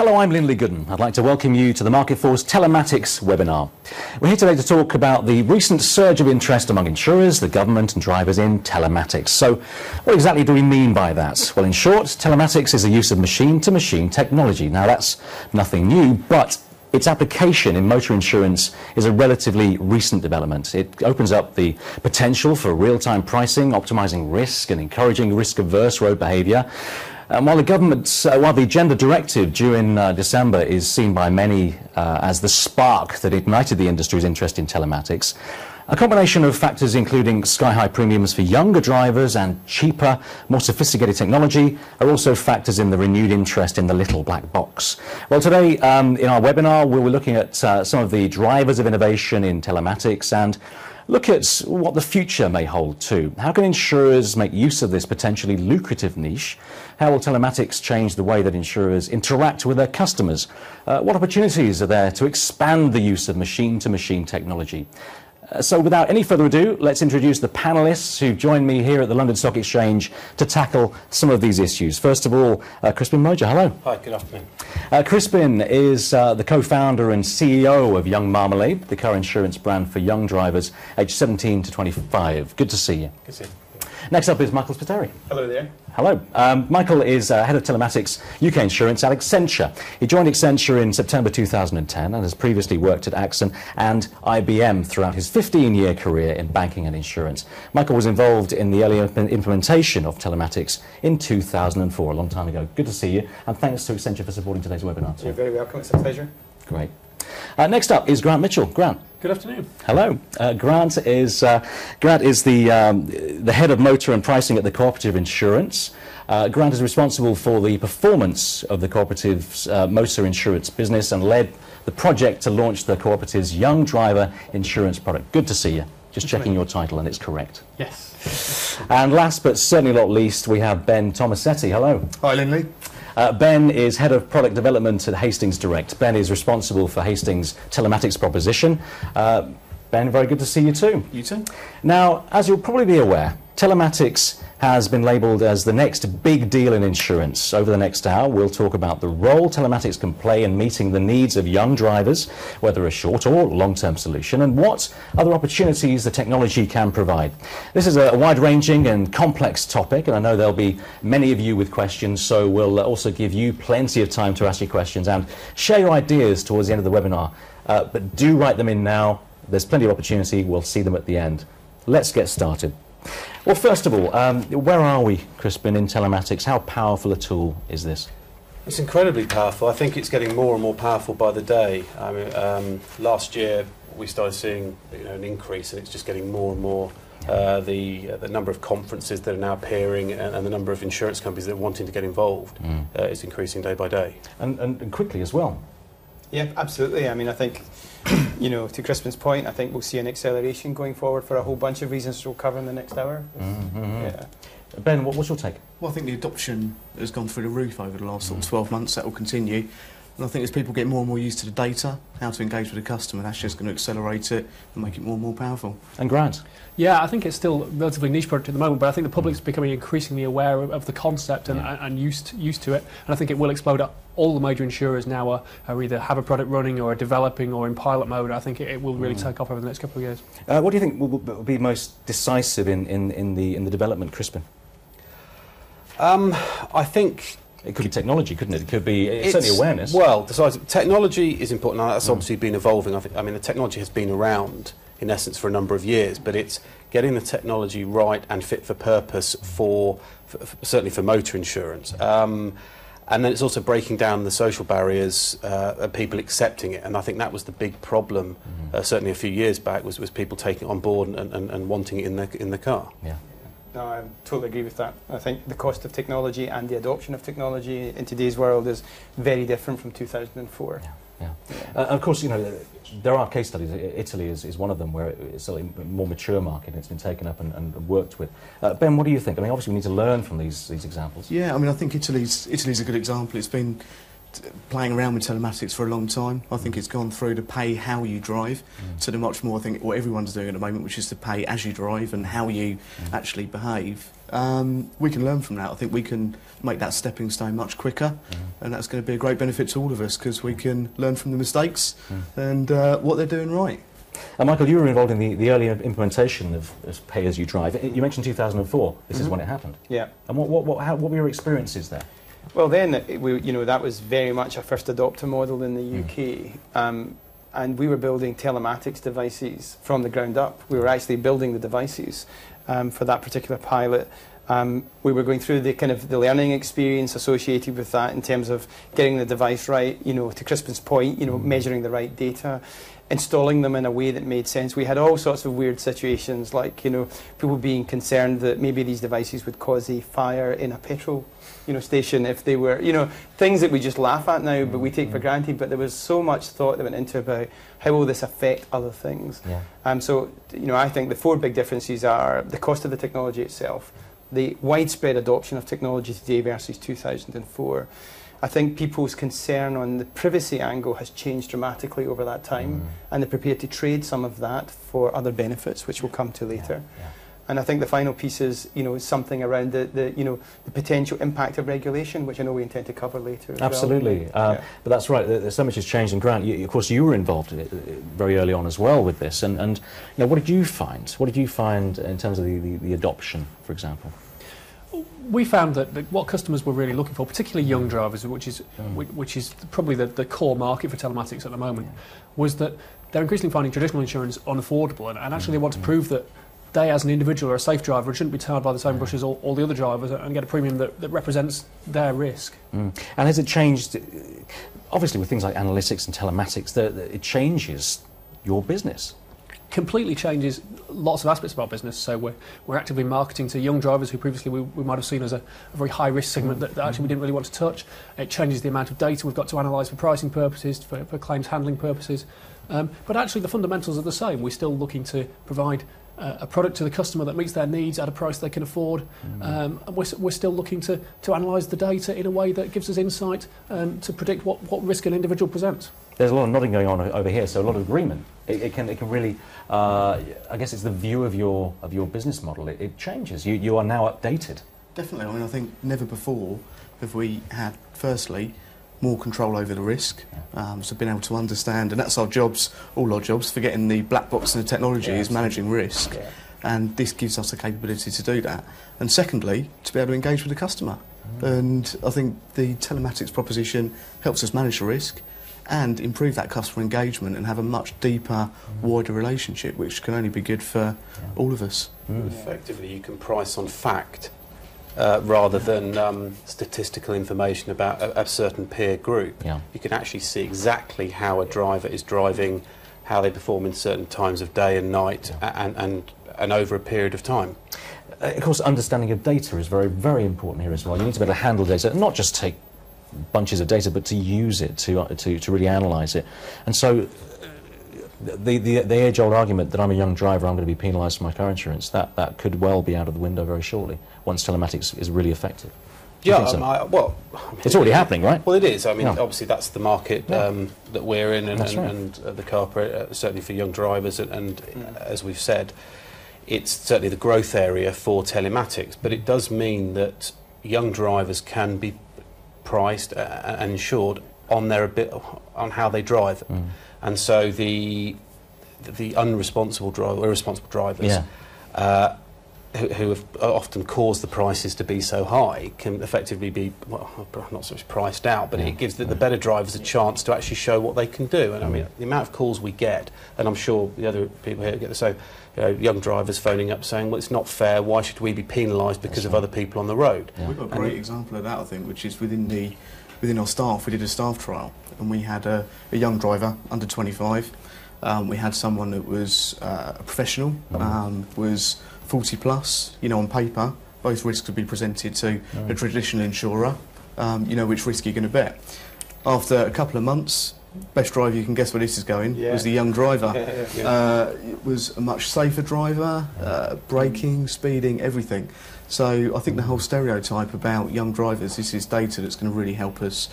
Hello, I'm Lindley Gooden. I'd like to welcome you to the Market Force Telematics Webinar. We're here today to talk about the recent surge of interest among insurers, the government and drivers in telematics. So what exactly do we mean by that? Well, in short, telematics is the use of machine-to-machine technology. Now, that's nothing new, but its application in motor insurance is a relatively recent development. It opens up the potential for real-time pricing, optimizing risk and encouraging risk-averse road behavior. While the Gender Directive due in December is seen by many as the spark that ignited the industry's interest in telematics, a combination of factors including sky-high premiums for younger drivers and cheaper, more sophisticated technology are also factors in the renewed interest in the little black box. Well, today in our webinar we'll be looking at some of the drivers of innovation in telematics and look at what the future may hold too. How can insurers make use of this potentially lucrative niche? How will telematics change the way that insurers interact with their customers? What opportunities are there to expand the use of machine-to-machine technology? So without any further ado, let's introduce the panelists who've joined me here at the London Stock Exchange to tackle some of these issues. First of all, Crispin Moger, hello. Hi, good afternoon. Crispin is the co-founder and CEO of Young Marmalade, the car insurance brand for young drivers aged 17 to 25. Good to see you. Good to see you. Next up is Michael Spiteri. Hello there. Hello. Michael is head of telematics UK insurance at Accenture. He joined Accenture in September 2010 and has previously worked at Accenture and IBM throughout his 15-year career in banking and insurance. Michael was involved in the early implementation of telematics in 2004, a long time ago. Good to see you, and thanks to Accenture for supporting today's webinar too. You're very welcome. It's a pleasure. Great. Next up is Grant Mitchell. Grant. Good afternoon. Hello. Grant is the head of motor and pricing at the Co-operative Insurance. Grant is responsible for the performance of the Co-operative's motor insurance business and led the project to launch the Co-operative's young driver insurance product. Good to see you. Just checking your title and it's correct. Yes. And last but certainly not least, we have Ben Tomasetti. Hello. Hi, Lindley. Ben is head of product development at Hastings Direct. Ben is responsible for Hastings' telematics proposition. Ben, very good to see you too. You too. Now, as you'll probably be aware, telematics has been labelled as the next big deal in insurance. Over the next hour, we'll talk about the role telematics can play in meeting the needs of young drivers, whether a short or long-term solution, and what other opportunities the technology can provide. This is a wide-ranging and complex topic, and I know there'll be many of you with questions, so we'll also give you plenty of time to ask your questions and share your ideas towards the end of the webinar. But do write them in now. There's plenty of opportunity. We'll see them at the end. Let's get started. Well, first of all, where are we, Crispin, in telematics? How powerful a tool is this? It's incredibly powerful. I think it's getting more and more powerful by the day. I mean, last year we started seeing an increase, and it's just getting more and more. The number of conferences that are now appearing and the number of insurance companies that are wanting to get involved is increasing day by day. And quickly as well. Yeah, absolutely. I mean, I think, to Crispin's point, I think we'll see an acceleration going forward for a whole bunch of reasons we'll cover in the next hour. Yeah. Ben, what's your take? Well, I think the adoption has gone through the roof over the last sort of 12 months. That will continue. And I think as people get more and more used to the data, how to engage with the customer, that's just going to accelerate it and make it more and more powerful. And Grant? Yeah, I think it's still a relatively niche product at the moment, but I think the public's becoming increasingly aware of the concept and used to it. And I think it will explode up. All the major insurers now are either have a product running or are developing or in pilot mode. I think it will really take off over the next couple of years. What do you think will be most decisive in the development, Crispin? I think it could be technology, couldn't it? It could be certainly awareness. Well, technology is important. Now, that's obviously been evolving. I mean, the technology has been around in essence for a number of years, but it's getting the technology right and fit for purpose certainly for motor insurance. And then it's also breaking down the social barriers and people accepting it. And I think that was the big problem, certainly a few years back, was people taking it on board and wanting it in the car. Yeah. No, I totally agree with that. I think the cost of technology and the adoption of technology in today's world is very different from 2004. Yeah. Of course, there are case studies. Italy is one of them where it's a more mature market and it's been taken up and worked with. Ben, what do you think? I mean, obviously we need to learn from these examples. Yeah, I mean, I think Italy's a good example. It's been playing around with telematics for a long time. I think it's gone through to pay how you drive to the much more, I think, what everyone's doing at the moment, which is to pay as you drive and how you actually behave. We can learn from that. I think we can make that stepping stone much quicker, and that's going to be a great benefit to all of us because we can learn from the mistakes and what they're doing right. And Michael, you were involved in the early implementation of pay as you drive. You mentioned 2004. This is when it happened. Yeah. And what were your experiences there? Well, then, that was very much a first adopter model in the UK. And we were building telematics devices from the ground up. We were actually building the devices for that particular pilot. We were going through the learning experience associated with that in terms of getting the device right, to Crispin's point, measuring the right data, installing them in a way that made sense. We had all sorts of weird situations, like, people being concerned that maybe these devices would cause a fire in a petrol station if they were, things that we just laugh at now, but we take for granted. But there was so much thought that went into about how will this affect other things. Yeah. So, I think the four big differences are the cost of the technology itself, the widespread adoption of technology today versus 2004. I think people's concern on the privacy angle has changed dramatically over that time, and they're prepared to trade some of that for other benefits, which we'll come to later. Yeah. And I think the final piece is, something around the potential impact of regulation, which I know we intend to cover later. Absolutely. But that's right. There's so much has changed. And Grant, of course, you were involved in it very early on as well with this. And what did you find? What did you find in terms of the adoption, for example? We found that what customers were really looking for, particularly young drivers, which is probably the core market for telematics at the moment, was that they're increasingly finding traditional insurance unaffordable, and actually they want to prove that they, as an individual, are a safe driver and shouldn't be tarred by the same brush as all the other drivers, and get a premium that represents their risk. And has it changed, obviously with things like analytics and telematics, it changes your business? Completely changes lots of aspects of our business. So we're actively marketing to young drivers who previously we might have seen as a very high risk segment that actually we didn't really want to touch. It changes the amount of data we've got to analyse for pricing purposes, for claims handling purposes. But actually the fundamentals are the same. We're still looking to provide a product to the customer that meets their needs at a price they can afford. And we're still looking to analyse the data in a way that gives us insight to predict what risk an individual presents. There's a lot of nodding going on over here, so a lot of agreement. It can really, I guess it's the view of your business model. It changes. You are now updated. Definitely. I mean, I think never before have we had, firstly, more control over the risk. So being able to understand, and that's our jobs, all our jobs, forgetting the black box in the technology is managing risk. Yeah. And this gives us the capability to do that. And secondly, to be able to engage with the customer. And I think the telematics proposition helps us manage the risk and improve that customer engagement and have a much deeper, wider relationship, which can only be good for all of us. Effectively, you can price on fact rather than statistical information about a certain peer group. Yeah. You can actually see exactly how a driver is driving, how they perform in certain times of day and night, and over a period of time. Of course, understanding of data is very, very important here as well. You need to be able to handle data, not just take bunches of data, but to use it, to really analyse it. And so the age-old argument that I'm a young driver, I'm going to be penalised for my car insurance, that could well be out of the window very shortly, once telematics is really effective. Yeah, so? It's already happening, right? Well, it is. I mean, obviously that's the market that we're in, and the co-operative, certainly for young drivers, and as we've said, it's certainly the growth area for telematics, but it does mean that young drivers can be priced and insured on on how they drive, and so the irresponsible drivers who have often caused the prices to be so high can effectively be, well, not so much priced out, but it gives the better drivers a chance to actually show what they can do. And I mean, the amount of calls we get, and I'm sure the other people here get the same, young drivers phoning up saying, well, it's not fair, why should we be penalised because of other people on the road? We've got a great example of that, I think, which is within our staff. We did a staff trial, and we had a young driver, under 25. We had someone that was a professional, was 40 plus, on paper, both risks could be presented to a traditional insurer, which risk you're going to bet. After a couple of months, best driver you can guess where this is going, was the young driver. It was a much safer driver, braking, speeding, everything. So I think the whole stereotype about young drivers, this is data that's going to really help us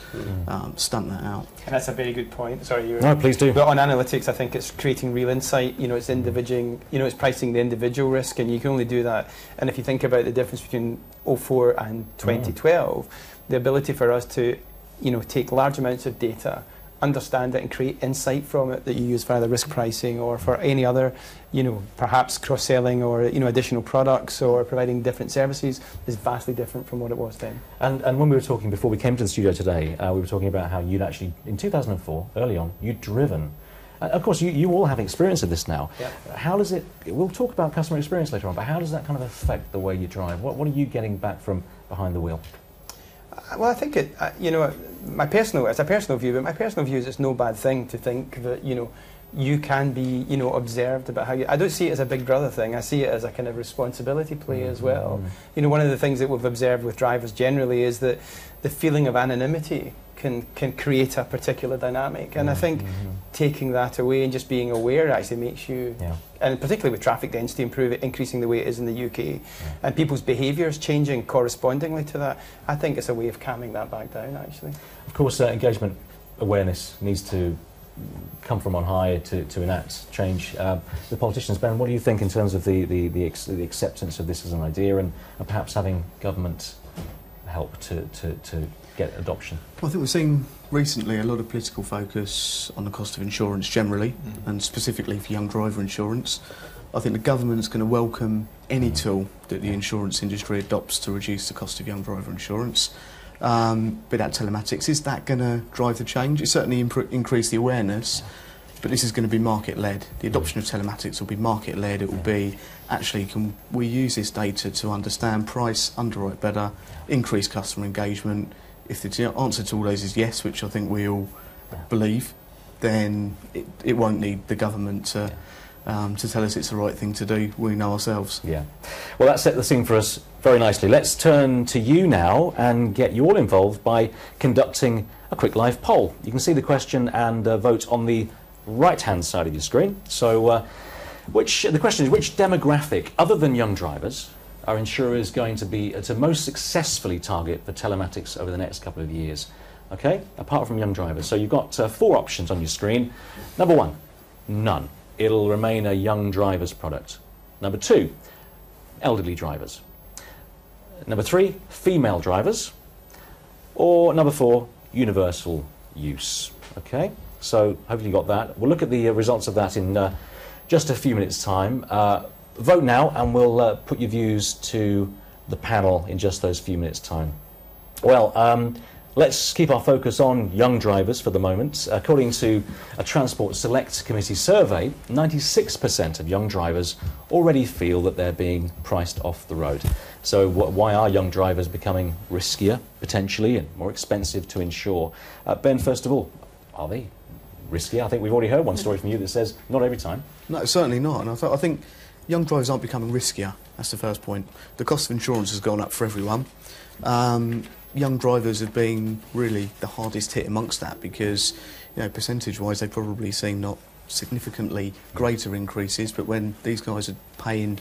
stunt that out. And that's a very good point. Sorry, you. No, please do. But on analytics, I think it's creating real insight. You know, it's it's pricing the individual risk, and you can only do that. And if you think about the difference between 2004 and 2012, the ability for us to, take large amounts of data, understand it and create insight from it that you use for either risk pricing or for any other, perhaps cross-selling or, additional products or providing different services is vastly different from what it was then. And when we were talking before we came to the studio today, we were talking about how you'd actually, in 2004, early on, you'd driven. Of course, you all have experience of this now. Yep. How does it, we'll talk about customer experience later on, but how does that kind of affect the way you drive? What are you getting back from behind the wheel? Well, I think it's a personal view, but my personal view is it's no bad thing to think that, you can be, observed about how you... I don't see it as a big brother thing. I see it as a kind of responsibility play as well. One of the things that we've observed with drivers generally is that the feeling of anonymity can create a particular dynamic. And I think taking that away and just being aware actually makes you... And particularly with traffic density increasing the way it is in the UK, and people's behaviours changing correspondingly to that, I think it's a way of calming that back down, actually. Of course, engagement awareness needs to come from on high to enact change. The politicians, Ben, what do you think in terms of the acceptance of this as an idea and perhaps having government help to get adoption? Well, I think we've seen recently a lot of political focus on the cost of insurance generally, and specifically for young driver insurance. I think the government's going to welcome any tool that the insurance industry adopts to reduce the cost of young driver insurance. But that telematics, is that going to drive the change? It certainly increase the awareness, but this is going to be market-led. The adoption of telematics will be market-led. It will be, actually, can we use this data to understand price, underwrite better, increase customer engagement? If the answer to all those is yes, which I think we all believe, then it won't need the government to tell us it's the right thing to do. We know ourselves. Yeah. Well, that set the scene for us very nicely. Let's turn to you now and get you all involved by conducting a quick live poll. You can see the question and vote on the right-hand side of your screen. So the question is, which demographic, other than young drivers, are insurers going to be to most successfully target for telematics over the next couple of years? Okay, apart from young drivers. So you've got 4 options on your screen. Number 1, none. It'll remain a young driver's product. Number 2, elderly drivers. Number 3, female drivers. Or number 4, universal use. Okay, so hopefully you got that. We'll look at the results of that in just a few minutes' time. Vote now and we'll put your views to the panel in just those few minutes' time. Well, let's keep our focus on young drivers for the moment. According to a Transport Select Committee survey, 96% of young drivers already feel that they're being priced off the road. So why are young drivers becoming riskier, potentially, and more expensive to insure? Ben, first of all, are they riskier? I think we've already heard one story from you that says not every time. No, certainly not. And I think young drivers aren't becoming riskier. That's the first point. The cost of insurance has gone up for everyone. Young drivers have been really the hardest hit amongst that because, percentage-wise, they've probably seen not significantly greater increases, but when these guys are paying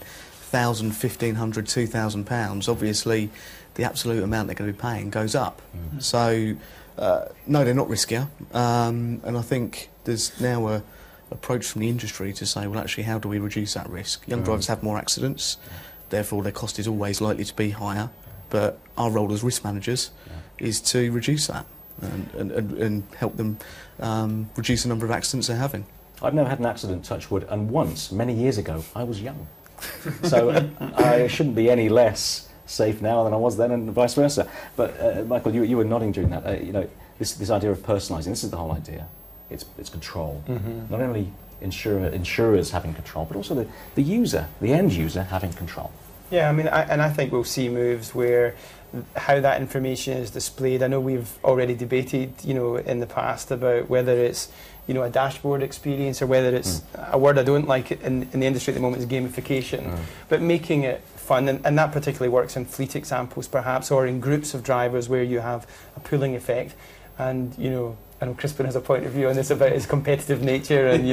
£1,000, £1,500, £2,000, obviously the absolute amount they're going to be paying goes up. So, no, they're not riskier. And I think there's now a approach from the industry to say, well, actually, how do we reduce that risk? Young drivers have more accidents, therefore their cost is always likely to be higher, but our role as risk managers is to reduce that and help them reduce the number of accidents they're having. I've never had an accident, touch wood, and once, many years ago, I was young. So I shouldn't be any less safe now than I was then, and vice versa. But Michael, you were nodding during that. This idea of personalising, this is the whole idea. It's control. Not only insurers having control, but also the user, the end user, having control. Yeah, I mean, I think we'll see moves where how that information is displayed. I know we've already debated, in the past about whether it's, a dashboard experience or whether it's a word I don't like in the industry at the moment is gamification, but making it fun, and that particularly works in fleet examples perhaps, or in groups of drivers where you have a pooling effect. And I know Crispin has a point of view on this about its competitive nature and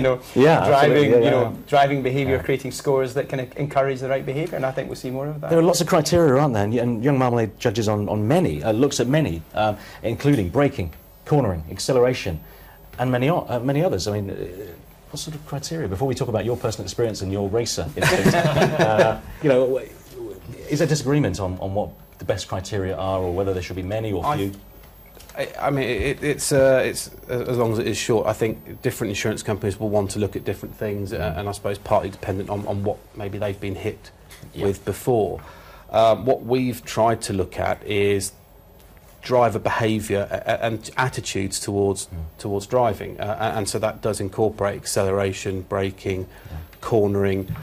driving behaviour, creating scores that can encourage the right behaviour, and I think we'll see more of that. There are lots of criteria, aren't there? And young Marmalade judges on many, looks at many, including braking, cornering, acceleration, and many others. I mean, what sort of criteria? Before we talk about your personal experience and your racer instinct, is there disagreement on what the best criteria are, or whether there should be many or few? I mean, it's as long as it is short. I think different insurance companies will want to look at different things, and I suppose partly dependent on what maybe they've been hit with before. What we've tried to look at is driver behaviour and attitudes towards driving, and so that does incorporate acceleration, braking, cornering.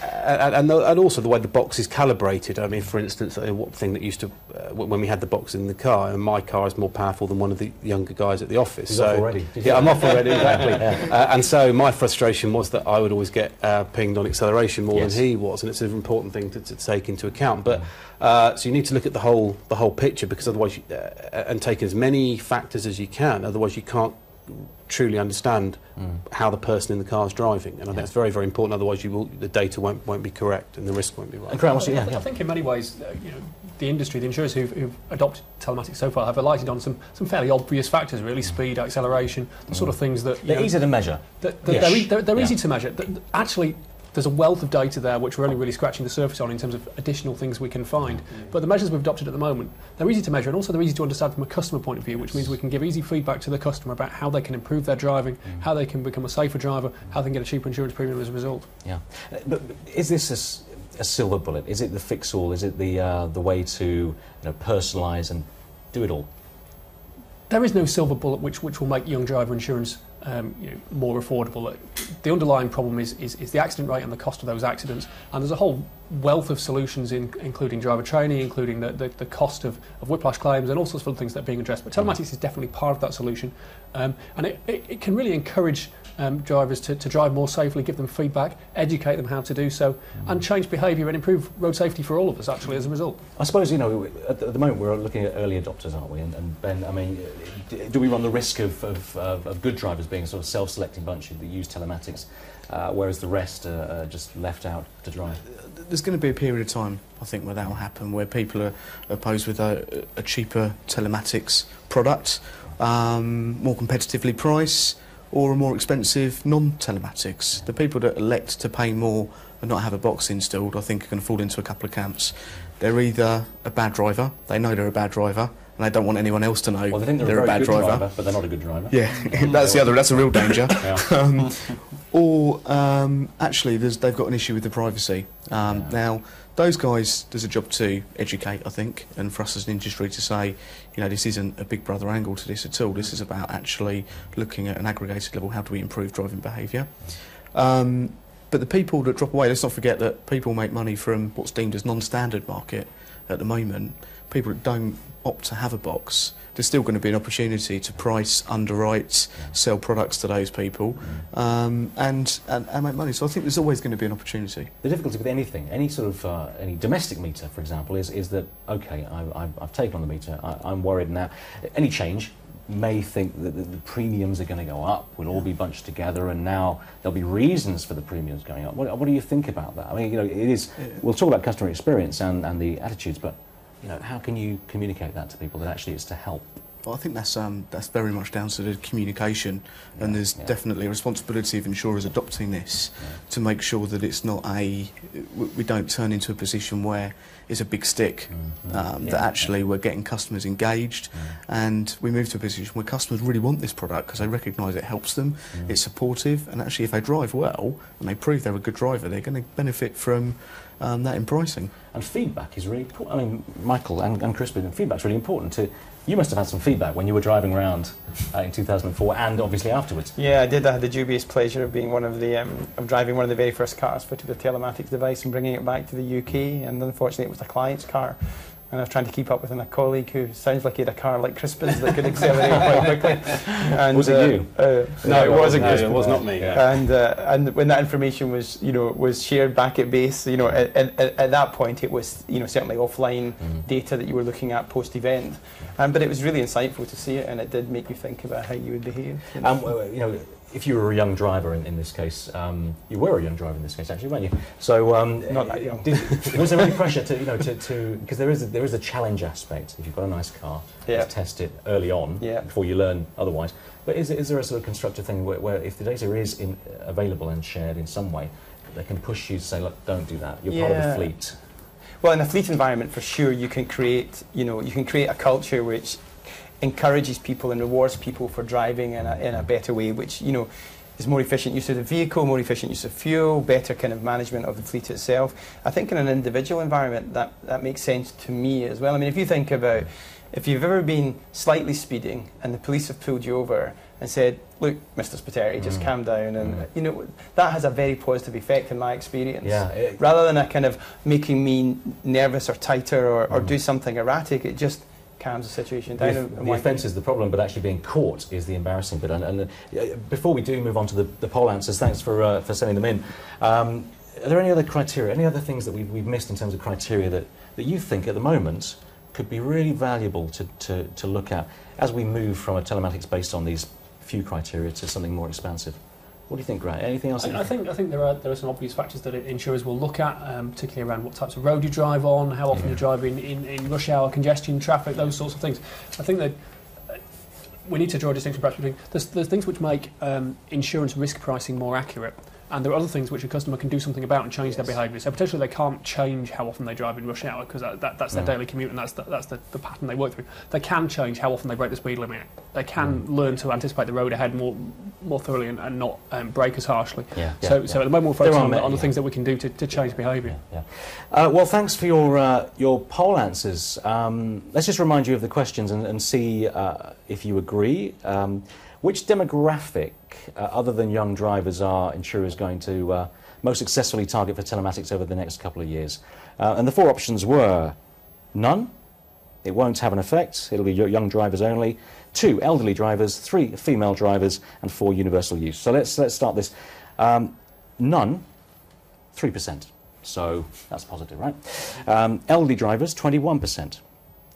And also the way the box is calibrated. I mean, for instance, one thing that used to, when we had the box in the car, and my car is more powerful than one of the younger guys at the office. He's off already. Yeah, I'm off already, exactly. And so my frustration was that I would always get pinged on acceleration more than he was, and it's an important thing to take into account. But so you need to look at the whole picture, because otherwise, and take as many factors as you can. Otherwise, you can't truly understand how the person in the car is driving, and I think that's very, very important. Otherwise, the data won't be correct, and the risk won't be right. I think in many ways, the industry, the insurers who've adopted telematics so far have relied on some fairly obvious factors, really: speed, acceleration, the sort of things that they're easy to measure. They're easy to measure. Actually, there's a wealth of data there which we're only really scratching the surface on in terms of additional things we can find. But the measures we've adopted at the moment, they're easy to measure, and also they're easy to understand from a customer point of view, which means we can give easy feedback to the customer about how they can improve their driving, how they can become a safer driver, how they can get a cheaper insurance premium as a result. Yeah. But is this a silver bullet? Is it the fix-all? Is it the way to personalise and do it all? There is no silver bullet which will make young driver insurance more affordable. The underlying problem is the accident rate and the cost of those accidents, and there's a whole wealth of solutions including driver training, including the cost of whiplash claims and all sorts of other things that are being addressed. But telematics is definitely part of that solution, and it can really encourage drivers to drive more safely, give them feedback, educate them how to do so, and change behaviour and improve road safety for all of us actually as a result. I suppose, at the moment we're looking at early adopters, aren't we? And Ben, I mean, do we run the risk of good drivers being a sort of self-selecting bunch that use telematics, whereas the rest are just left out to dry? There's going to be a period of time, I think, where that will happen, where people are opposed with a cheaper telematics product, more competitively priced, or a more expensive non-telematics. The people that elect to pay more and not have a box installed, I think, are going to fall into a couple of camps. They're either a bad driver, they know they're a bad driver, and they don't want anyone else to know they think they're a bad driver, but they're not a good driver. Yeah, that's a real danger. Or actually, they've got an issue with the privacy. Now, those guys, there's a job to educate, I think, and for us as an industry to say, this isn't a Big Brother angle to this at all. This is about actually looking at an aggregated level, how do we improve driving behaviour? But the people that drop away, let's not forget that people make money from what's deemed as non-standard market at the moment. People that don't opt to have a box, there's still going to be an opportunity to price, underwrite, sell products to those people, and make money. So I think there's always going to be an opportunity. The difficulty with anything, any sort of any domestic meter, for example, is that okay, I've taken on the meter. I'm worried now. Any change may think that the premiums are going to go up. We'll all be bunched together, and now there'll be reasons for the premiums going up. What do you think about that? I mean, it is. We'll talk about customer experience and the attitudes, but how can you communicate that to people that actually it's to help? Well, I think that's very much down to the communication, and there's definitely a responsibility of insurers adopting this to make sure that it's not we don't turn into a position where it's a big stick, that actually we're getting customers engaged, and we move to a position where customers really want this product because they recognise it helps them, it's supportive, and actually if they drive well and they prove they're a good driver, they're going to benefit from that in pricing. And feedback is really important. I mean, Michael and Crispin, feedback's really important. You must have had some feedback when you were driving around in 2004 and obviously afterwards. Yeah, I did. I had the dubious pleasure of being of driving one of the very first cars fitted with a telematics device and bringing it back to the UK, and unfortunately it was a client's car. And I was trying to keep up with a colleague who sounds like he had a car like Crispin's that could accelerate quite quickly. And, was it you? No, it wasn't Crispin. It was not me. Yeah. And when that information was shared back at base, at that point it was certainly offline data that you were looking at post event. But it was really insightful to see it, and it did make you think about how you would behave. If you were a young driver in this case, you were a young driver in this case, actually, weren't you? So not that young. Was there any pressure to because there is a challenge aspect. If you've got a nice car, to test it early on before you learn otherwise. But is there a sort of constructive thing where if the data is available and shared in some way, they can push you to say, look, don't do that. You're part of the fleet. Well, in a fleet environment, for sure, you can create a culture which encourages people and rewards people for driving in a better way, which is more efficient use of the vehicle, more efficient use of fuel, better kind of management of the fleet itself. I think in an individual environment that makes sense to me as well. I mean, if you think about if you've ever been slightly speeding and the police have pulled you over and said, look, Mr. Spiteri, just calm down, and that has a very positive effect in my experience. Yeah, rather than a kind of making me nervous or tighter or do something erratic, it just calms the situation down. The offence is the problem, but actually being caught is the embarrassing bit. And before we do move on to the poll answers, thanks for sending them in. Are there any other criteria, any other things that we've missed in terms of criteria that you think at the moment could be really valuable to look at as we move from a telematics based on these few criteria to something more expansive? What do you think, Grant? Anything else? I think there are some obvious factors that insurers will look at, particularly around what types of road you drive on, how often you drive in rush hour, congestion, traffic, those sorts of things. I think that we need to draw a distinction perhaps between there's things which make insurance risk pricing more accurate, and there are other things which a customer can do something about and change their behaviour. So potentially they can't change how often they drive in rush hour because that's their daily commute and that's the pattern they work through. They can change how often they break the speed limit. They can learn to anticipate the road ahead more thoroughly and not brake as harshly. So at the moment we're focusing on the things that we can do to change behaviour. Well, thanks for your poll answers. Let's just remind you of the questions and see if you agree. Which demographic, other than young drivers, are insurers going to most successfully target for telematics over the next couple of years? And the four options were none, it won't have an effect, it'll be young drivers only, 2 elderly drivers, 3 female drivers, and 4 universal use. So let's start this. None, 3%. So that's positive, right? Elderly drivers, 21%.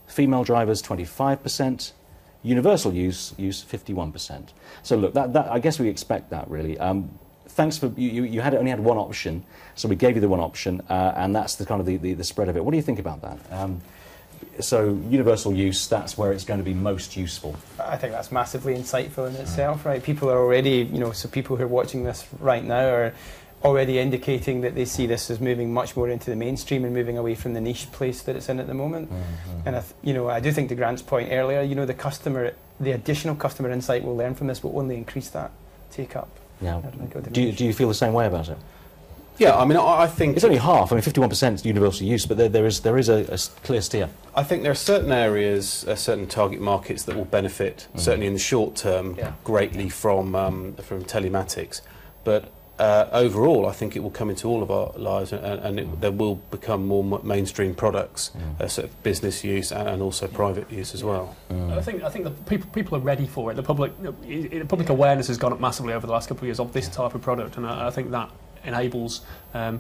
Female drivers, 25%. Universal use 51%. So look, that I guess we expect that really. Thanks for you only had one option, so we gave you the one option, and that's the kind of the spread of it. What do you think about that? So universal use, that's where it's going to be most useful. I think that's massively insightful in itself, right? People are already, so people who are watching this right now are already indicating that they see this as moving much more into the mainstream and moving away from the niche place that it's in at the moment. And I do think to Grant's point earlier, the additional customer insight we'll learn from this will only increase that take up. Yeah. Do you feel the same way about it? Yeah, I mean, I think it's only half. I mean, 51% is universal use, but there is a clear steer. I think there are certain areas, certain target markets that will benefit, certainly in the short term, greatly from telematics. But overall, I think it will come into all of our lives, and there will become more mainstream products, sort of business use and also private use as well. I think that people are ready for it. The public awareness has gone up massively over the last couple of years of this type of product, and I think that enables a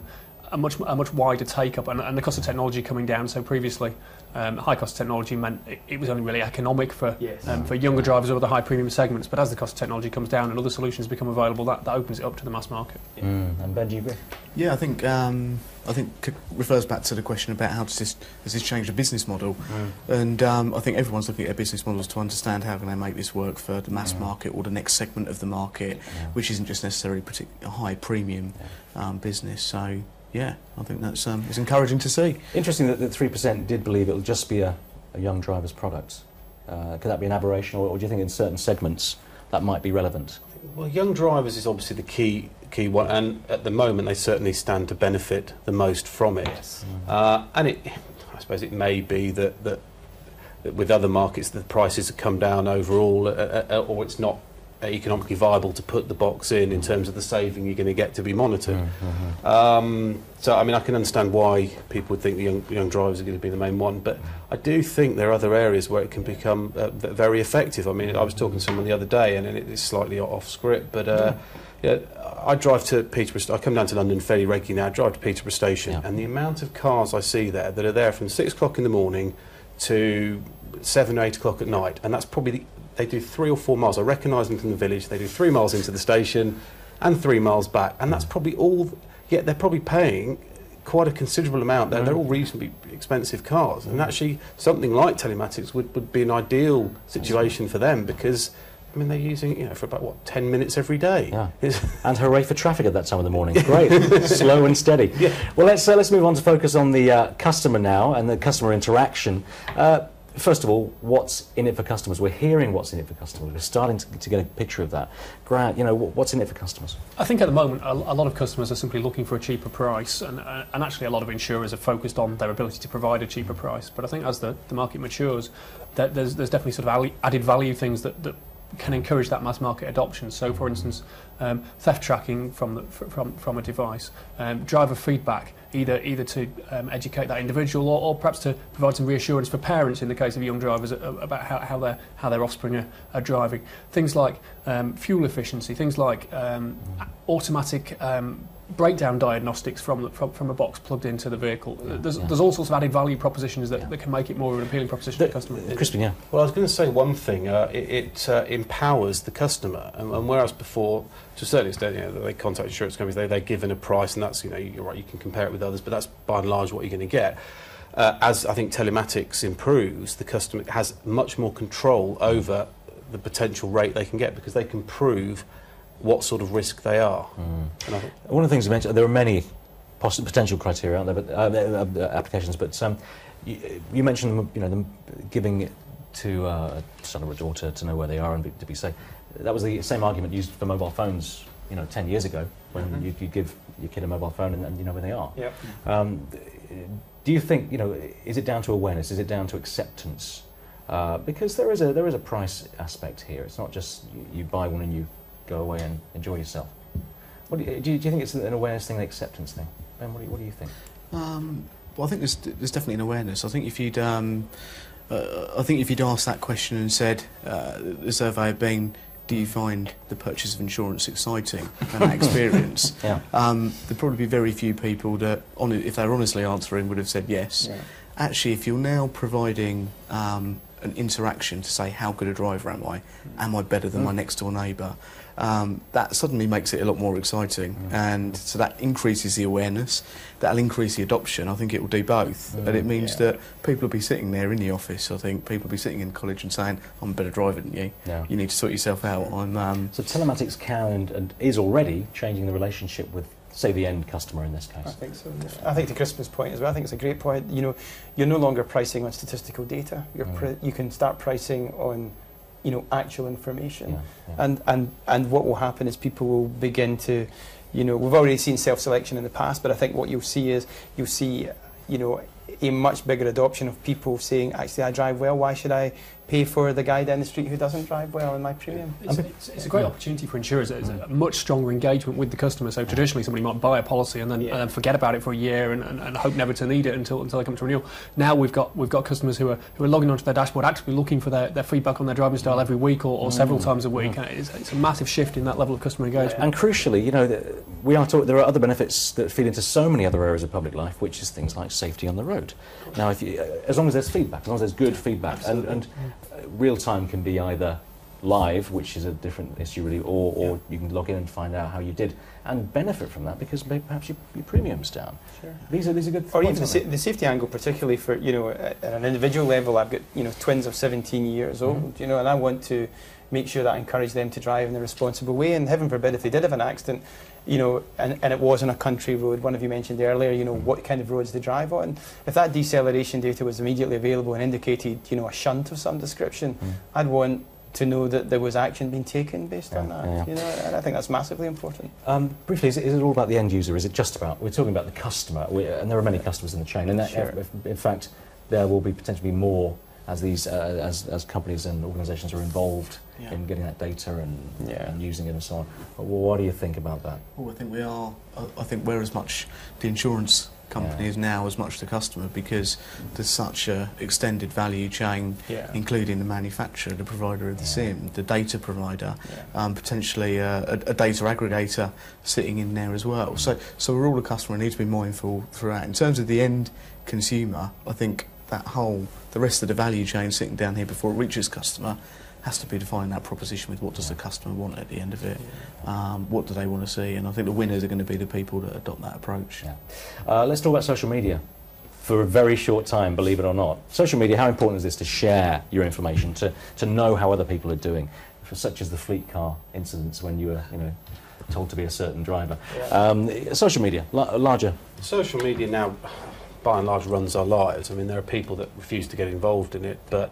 much wider take-up, and the cost of technology coming down. So previously, high cost of technology meant it was only really economic for younger drivers or the high premium segments. But as the cost of technology comes down and other solutions become available, that opens it up to the mass market. And Ben, do you agree? Yeah, I think it refers back to the question about how does this change the business model, and I think everyone's looking at their business models to understand how can they make this work for the mass market or the next segment of the market, which isn't just necessarily a high premium business. So yeah, I think that's it's encouraging to see. Interesting that 3% did believe it will just be a young driver's product. Could that be an aberration, or do you think in certain segments that might be relevant? Well, young drivers is obviously the key one, and at the moment they certainly stand to benefit the most from it. And I suppose it may be that with other markets the prices have come down overall, or it's not economically viable to put the box in terms of the saving you're going to get to be monitored. So, I mean, I can understand why people would think the young drivers are going to be the main one, but I do think there are other areas where it can become very effective. I mean, I was talking to someone the other day, and it is slightly off script, but yeah, I drive to Peterborough. I come down to London fairly regularly now. I drive to Peterborough Station, and the amount of cars I see there that are there from 6 o'clock in the morning to 7 or 8 o'clock at night, and that's probably they do 3 or 4 miles. I recognise them from the village. They do 3 miles into the station and 3 miles back, and that's probably all. Yet they're probably paying quite a considerable amount. They're all reasonably expensive cars, and actually something like telematics would be an ideal situation for them, because I mean they're using it, for about 10 minutes every day. Yeah. And hooray for traffic at that time of the morning. Great, slow and steady. Yeah. Well, let's move on to focus on the customer now and the customer interaction. First of all, what's in it for customers? We're hearing what's in it for customers. We're starting to get a picture of that. Grant, what's in it for customers? I think at the moment a lot of customers are simply looking for a cheaper price, and actually a lot of insurers are focused on their ability to provide a cheaper price. But I think as the market matures, there's definitely sort of added value things that can encourage that mass market adoption. So, for instance, theft tracking from a device, driver feedback, either to educate that individual or perhaps to provide some reassurance for parents in the case of young drivers about how their offspring are driving. Things like fuel efficiency, things like automatic breakdown diagnostics from a box plugged into the vehicle. There's all sorts of added value propositions that can make it more of an appealing proposition to the customer. Crispin, yeah. Well, I was going to say one thing. It empowers the customer, and whereas before, to a certain extent, they contact insurance companies, they're given a price, and that's you're right, you can compare it with others, but that's by and large what you're going to get. As I think telematics improves, the customer has much more control over the potential rate they can get, because they can prove what sort of risk they are. And I think one of the things you mentioned, there are many potential criteria out there, but applications. But you mentioned them giving it to a son or a daughter to know where they are and to be safe. That was the same argument used for mobile phones, 10 years ago, when you give your kid a mobile phone and you know where they are. Yep. Do you think is it down to awareness? Is it down to acceptance? Because there is a price aspect here. It's not just you buy one and you go away and enjoy yourself. Do you think it's an awareness thing, an acceptance thing? Ben, what do you think? Well, I think there's definitely an awareness. I think if you'd asked that question and said, the survey had been, do you find the purchase of insurance exciting and that experience? There'd probably be very few people that, if they were honestly answering, would have said yes. Yeah. Actually, if you're now providing an interaction to say, how good a driver am I? Am I better than my next door neighbour? That suddenly makes it a lot more exciting, and so that increases the awareness, that'll increase the adoption. I think it will do both, and it means that people will be sitting there in the office. I think people will be sitting in college and saying, I'm a better driver than you, you need to sort yourself out. So telematics can and is already changing the relationship with, say, the end customer in this case. I think so. Yeah. I think to Crispin's point as well, I think it's a great point. You're no longer pricing on statistical data. You can start pricing on actual information, and what will happen is people will begin to, we've already seen self-selection in the past, but I think what you'll see a much bigger adoption of people saying, actually, I drive well, why should I pay for the guy down the street who doesn't drive well in my premium? It's a great opportunity for insurers. It's a much stronger engagement with the customer. So traditionally somebody might buy a policy and then forget about it for a year and hope never to need it until they come to renewal. Now we've got customers who are logging onto their dashboard, actually looking for their feedback on their driving style every week or several times a week. It's a massive shift in that level of customer engagement. And crucially, there are other benefits that feed into so many other areas of public life, which is things like safety on the road. Now, as long as there's feedback, as long as there's good feedback, and real time can be either live, which is a different issue really, or you can log in and find out how you did and benefit from that because perhaps your premium's down. Sure. These are good or points, even the safety angle, particularly for at an individual level. I've got twins of 17 years old, and I want to make sure that I encourage them to drive in a responsible way. And heaven forbid if they did have an accident, and it was on a country road, one of you mentioned earlier, what kind of roads they drive on. If that deceleration data was immediately available and indicated, a shunt of some description, I'd want to know that there was action being taken based on that. And I think that's massively important. Briefly, is it all about the end user? Is it just about, we're talking about the customer, and there are many customers in the chain, and in fact, there will be potentially more as companies and organisations are involved in getting that data and using it and so on. What do you think about that? Well, I think we are. I think we're as much the insurance company is now as much the customer, because there's such a extended value chain, including the manufacturer, the provider of the SIM, the data provider, potentially a data aggregator sitting in there as well. So we're all a customer and need to be mindful throughout. In terms of the end consumer, I think the rest of the value chain sitting down here before it reaches customer has to be defining that proposition with what does the customer want at the end of it, what do they want to see, and I think the winners are going to be the people that adopt that approach. Let's talk about social media for a very short time, believe it or not. Social media, how important is this to share your information, to know how other people are doing, such as the fleet car incidents when you were told to be a certain driver. Social media, larger. Social media now, by and large, runs our lives. I mean, there are people that refuse to get involved in it, but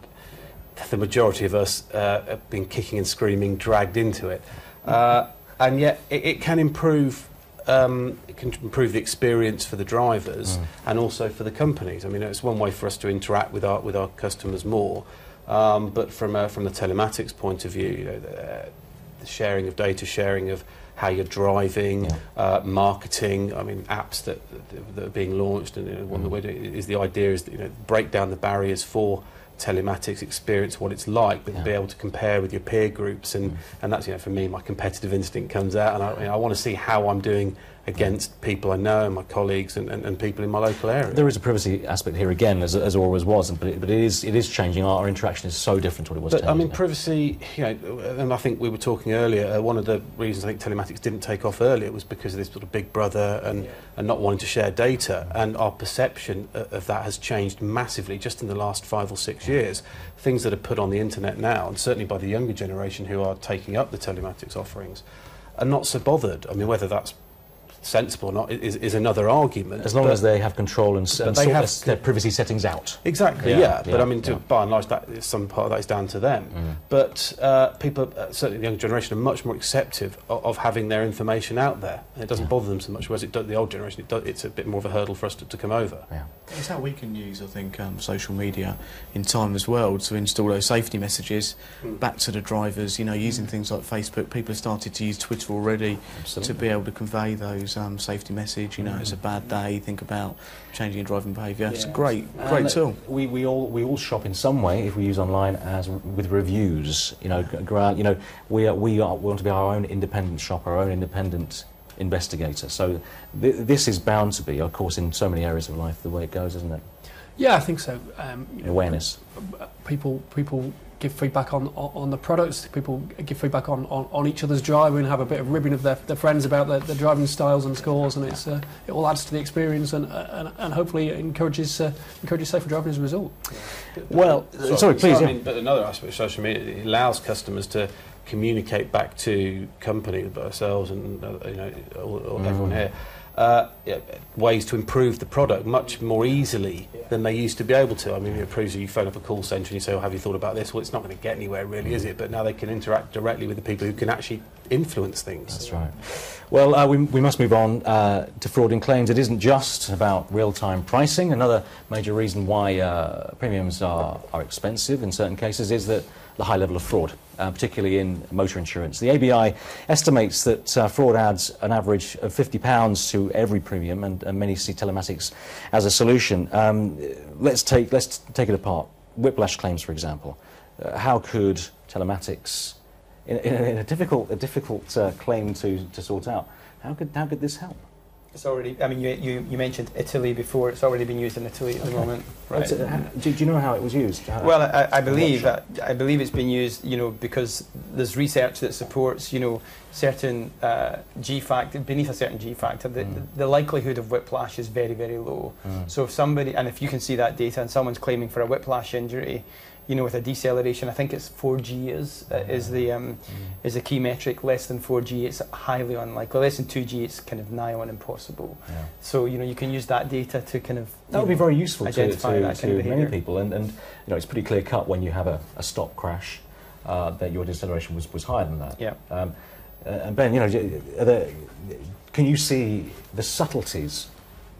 the majority of us have been kicking and screaming, dragged into it, and yet it can improve. It can improve the experience for the drivers and also for the companies. I mean, it's one way for us to interact with our customers more. But from the telematics point of view, the sharing of data, sharing of how you're driving, marketing. I mean, apps that are being launched, and one of the way is the idea is that, break down the barriers for telematics, experience what it's like, but to be able to compare with your peer groups, and that's, for me, my competitive instinct comes out, and I want to see how I'm doing against people I know, my colleagues and people in my local area. There is a privacy aspect here again, as always was, but it is changing. Our interaction is so different to what it was. But I mean, privacy, and I think we were talking earlier, one of the reasons I think telematics didn't take off earlier was because of this sort of big brother and not wanting to share data, and our perception of that has changed massively just in the last 5 or 6 years. Things that are put on the internet now, and certainly by the younger generation who are taking up the telematics offerings, are not so bothered. I mean, whether that's sensible or not is another argument. As long as they have control and sort their privacy settings out. Exactly, but I mean, by and large, some part of that is down to them. But people, certainly the younger generation, are much more acceptive of having their information out there. And it doesn't bother them so much, whereas the old generation, it's a bit more of a hurdle for us to come over. It's how we can use, I think, social media in time as well to install those safety messages back to the drivers. Using things like Facebook, people have started to use Twitter already to be able to convey those safety message. It's a bad day, think about changing your driving behaviour. It's a great tool. We all shop in some way if we use online as with reviews. We want to be our own independent shop, our own independent investigator. So this is bound to be, of course, in so many areas of life, the way it goes, isn't it? Yeah, I think so. Awareness. People give feedback on the products. People give feedback on each other's driving, have a bit of ribbing of their friends about their driving styles and scores, and it all adds to the experience and hopefully encourages safer driving as a result. Well, sorry, please. But another aspect of social media, it allows customers to communicate back to companies, ourselves, and everyone here. Ways to improve the product much more easily than they used to be able to. I mean, previously you phone up a call centre and you say, have you thought about this? Well, it's not going to get anywhere really, is it? But now they can interact directly with the people who can actually influence things. That's right. Well, we must move on to fraud in claims. It isn't just about real-time pricing. Another major reason why premiums are expensive in certain cases is that the high level of fraud, particularly in motor insurance. The ABI estimates that fraud adds an average of £50 to every premium, and many see telematics as a solution. Let's take it apart. Whiplash claims, for example. How could telematics, in a difficult claim to sort out, how could this help? It's already. I mean, you mentioned Italy before. It's already been used in Italy at the moment. Right. Do you know how it was used? Well, I believe it's been used. Because there's research that supports certain G factor, beneath a certain G factor, the likelihood of whiplash is very, very low. So if you can see that data and someone's claiming for a whiplash injury, with a deceleration, I think it's 4G is the key metric. Less than 4G, it's highly unlikely. Less than 2G, it's kind of nigh on impossible. So you can use that data to kind of that would be very useful to to many people, and it's pretty clear cut when you have a stop crash that your deceleration was higher than that. And Ben, can you see the subtleties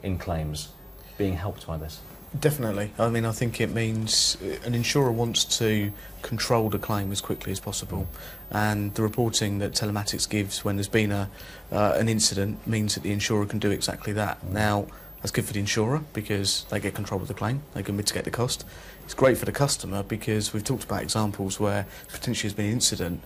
in claims being helped by this? Definitely. I mean, I think it means an insurer wants to control the claim as quickly as possible, and the reporting that telematics gives when there's been an incident means that the insurer can do exactly that. Now, that's good for the insurer because they get control of the claim, they can mitigate the cost. It's great for the customer because we've talked about examples where potentially there's been an incident.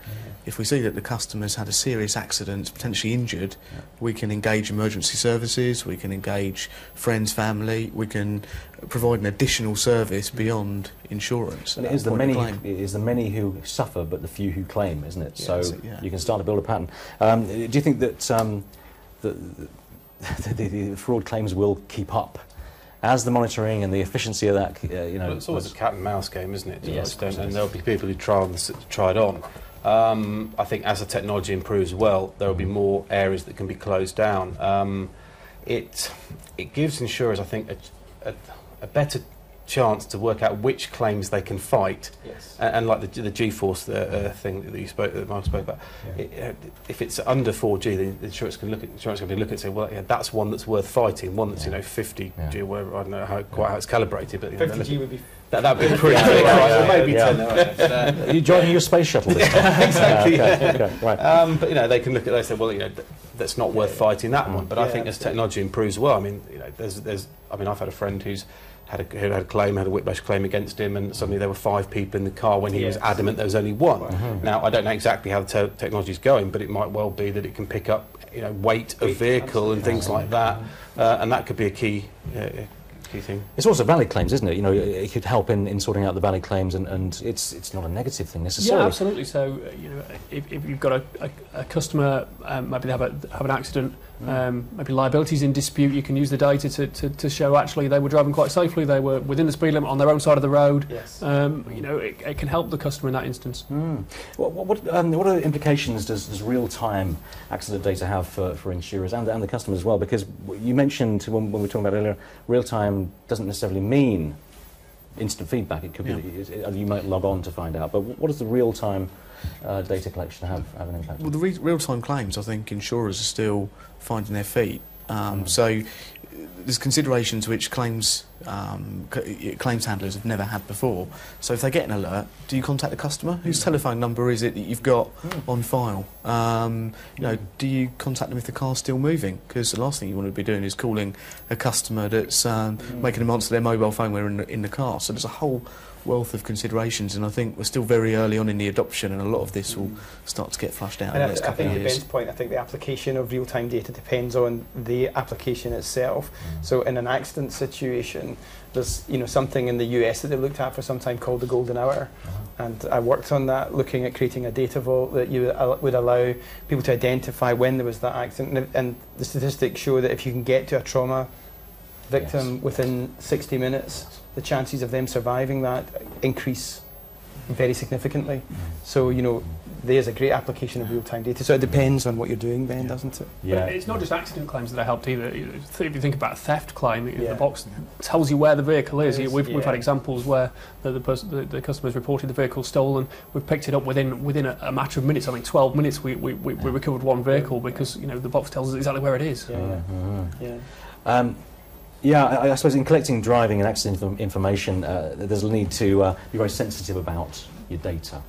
If we see that the customer's had a serious accident, potentially injured, we can engage emergency services, we can engage friends, family, we can provide an additional service beyond insurance. And it is the many who suffer but the few who claim, isn't it? Yeah, so yeah. You can start to build a pattern. Do you think that the fraud claims will keep up as the monitoring and the efficiency of that, Well, it's always a cat and mouse game, isn't it? To an Yes, extent, and there'll be people who try it on. I think as the technology improves well, there will be more areas that can be closed down. It gives insurers, I think, a better chance to work out which claims they can fight, and like the G-force thing that Mark spoke about. If it's under 4G, the insurance can look at and say, well, yeah, that's one that's worth fighting. One that's 50G, or whatever. I don't know quite how it's calibrated, but 50G would be. That'd be pretty big. Maybe 10. Are you driving your space shuttle this time? Exactly. Okay, right. But they can look at. They say, well, that's not worth fighting that one. But I think as technology improves, well, I mean, I've had a friend who had a claim, had a whiplash claim against him, and suddenly there were 5 people in the car when he was adamant there was only one. Now, I don't know exactly how the technology is going, but it might well be that it can pick up, weight of vehicle and things like that, and that could be a key thing. It's also valid claims, isn't it? It could help in sorting out the valid claims, and it's not a negative thing necessarily. Yeah, absolutely. So, if you've got a customer, maybe they have an accident, maybe liabilities in dispute, you can use the data to show actually they were driving quite safely, they were within the speed limit on their own side of the road. Yes. It can help the customer in that instance. What other implications does real-time accident data have for insurers and the customers as well? Because you mentioned when we were talking about earlier, real-time doesn't necessarily mean instant feedback. It could be you might log on to find out. But what does the real-time data collection have an impact? Well, the real-time claims, I think insurers are still finding their feet. So there's considerations which claims handlers have never had before. So if they get an alert, do you contact the customer? Whose telephone number is it that you've got on file? Do you contact them if the car's still moving? Because the last thing you want to be doing is calling a customer that's making them answer their mobile phone when they're in the car. So there's a whole wealth of considerations, and I think we're still very early on in the adoption, and a lot of this will start to get flushed out in the next couple of years. I think Ben's point, I think the application of real-time data depends on the application itself. So in an accident situation, there's something in the US that they looked at for some time called the golden hour, and I worked on that, looking at creating a data vault that would allow people to identify when there was that accident, and the statistics show that if you can get to a trauma victim within 60 minutes, the chances of them surviving that increase very significantly. So, there's a great application of real-time data. So it depends on what you're doing, Ben, doesn't it? Yeah. But it's not just accident claims that are helped either. If you think about a theft claim, the box tells you where the vehicle is. We've had examples where the customer's reported the vehicle stolen. We've picked it up within a matter of minutes. I mean, 12 minutes we recovered one vehicle because the box tells us exactly where it is. I suppose in collecting driving and accident information, there's a need to be very sensitive about your data.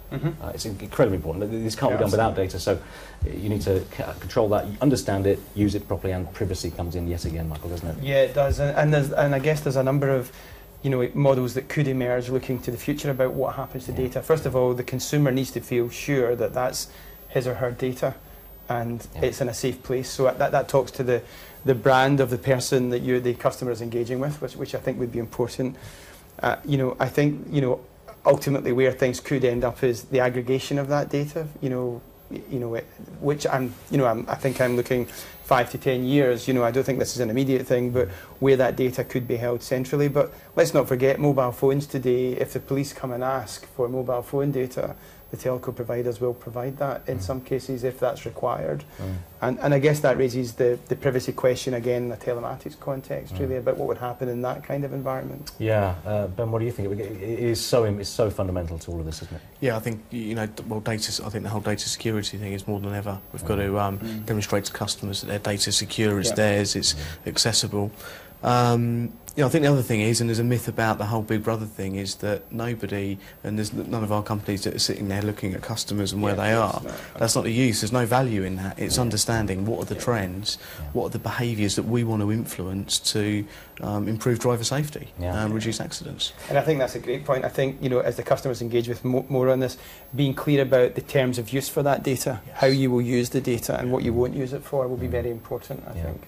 It's incredibly important. This can't be done without data, so you need to control that, understand it, use it properly, and privacy comes in yet again, Michael, doesn't it? Yeah, it does, and I guess there's a number of models that could emerge looking to the future about what happens to data. First of all, the consumer needs to feel sure that that's his or her data, and it's in a safe place. So that talks to the brand of the person that the customer is engaging with, which I think would be important. I think ultimately where things could end up is the aggregation of that data. Which I think I'm looking 5 to 10 years. I don't think this is an immediate thing, but where that data could be held centrally. But let's not forget mobile phones today. If the police come and ask for mobile phone data, the telco providers will provide that in some cases if that's required. And I guess that raises the privacy question again in the telematics context, really, about what would happen in that kind of environment. Yeah, Ben, what do you think? It's so fundamental to all of this, isn't it? Yeah, I think I think the whole data security thing is more than ever. We've got to demonstrate to customers that their data is secure, it's theirs, it's accessible. Yeah, I think the other thing is, and there's a myth about the whole Big Brother thing, is that nobody, and there's none of our companies that are sitting there looking at customers and where they are. That's not the use. There's no value in that. It's understanding what are the trends, what are the behaviours that we want to influence to improve driver safety and reduce accidents. And I think that's a great point. I think, you know, as the customers engage with more on this, being clear about the terms of use for that data, how you will use the data and what you won't use it for will be very important, I think.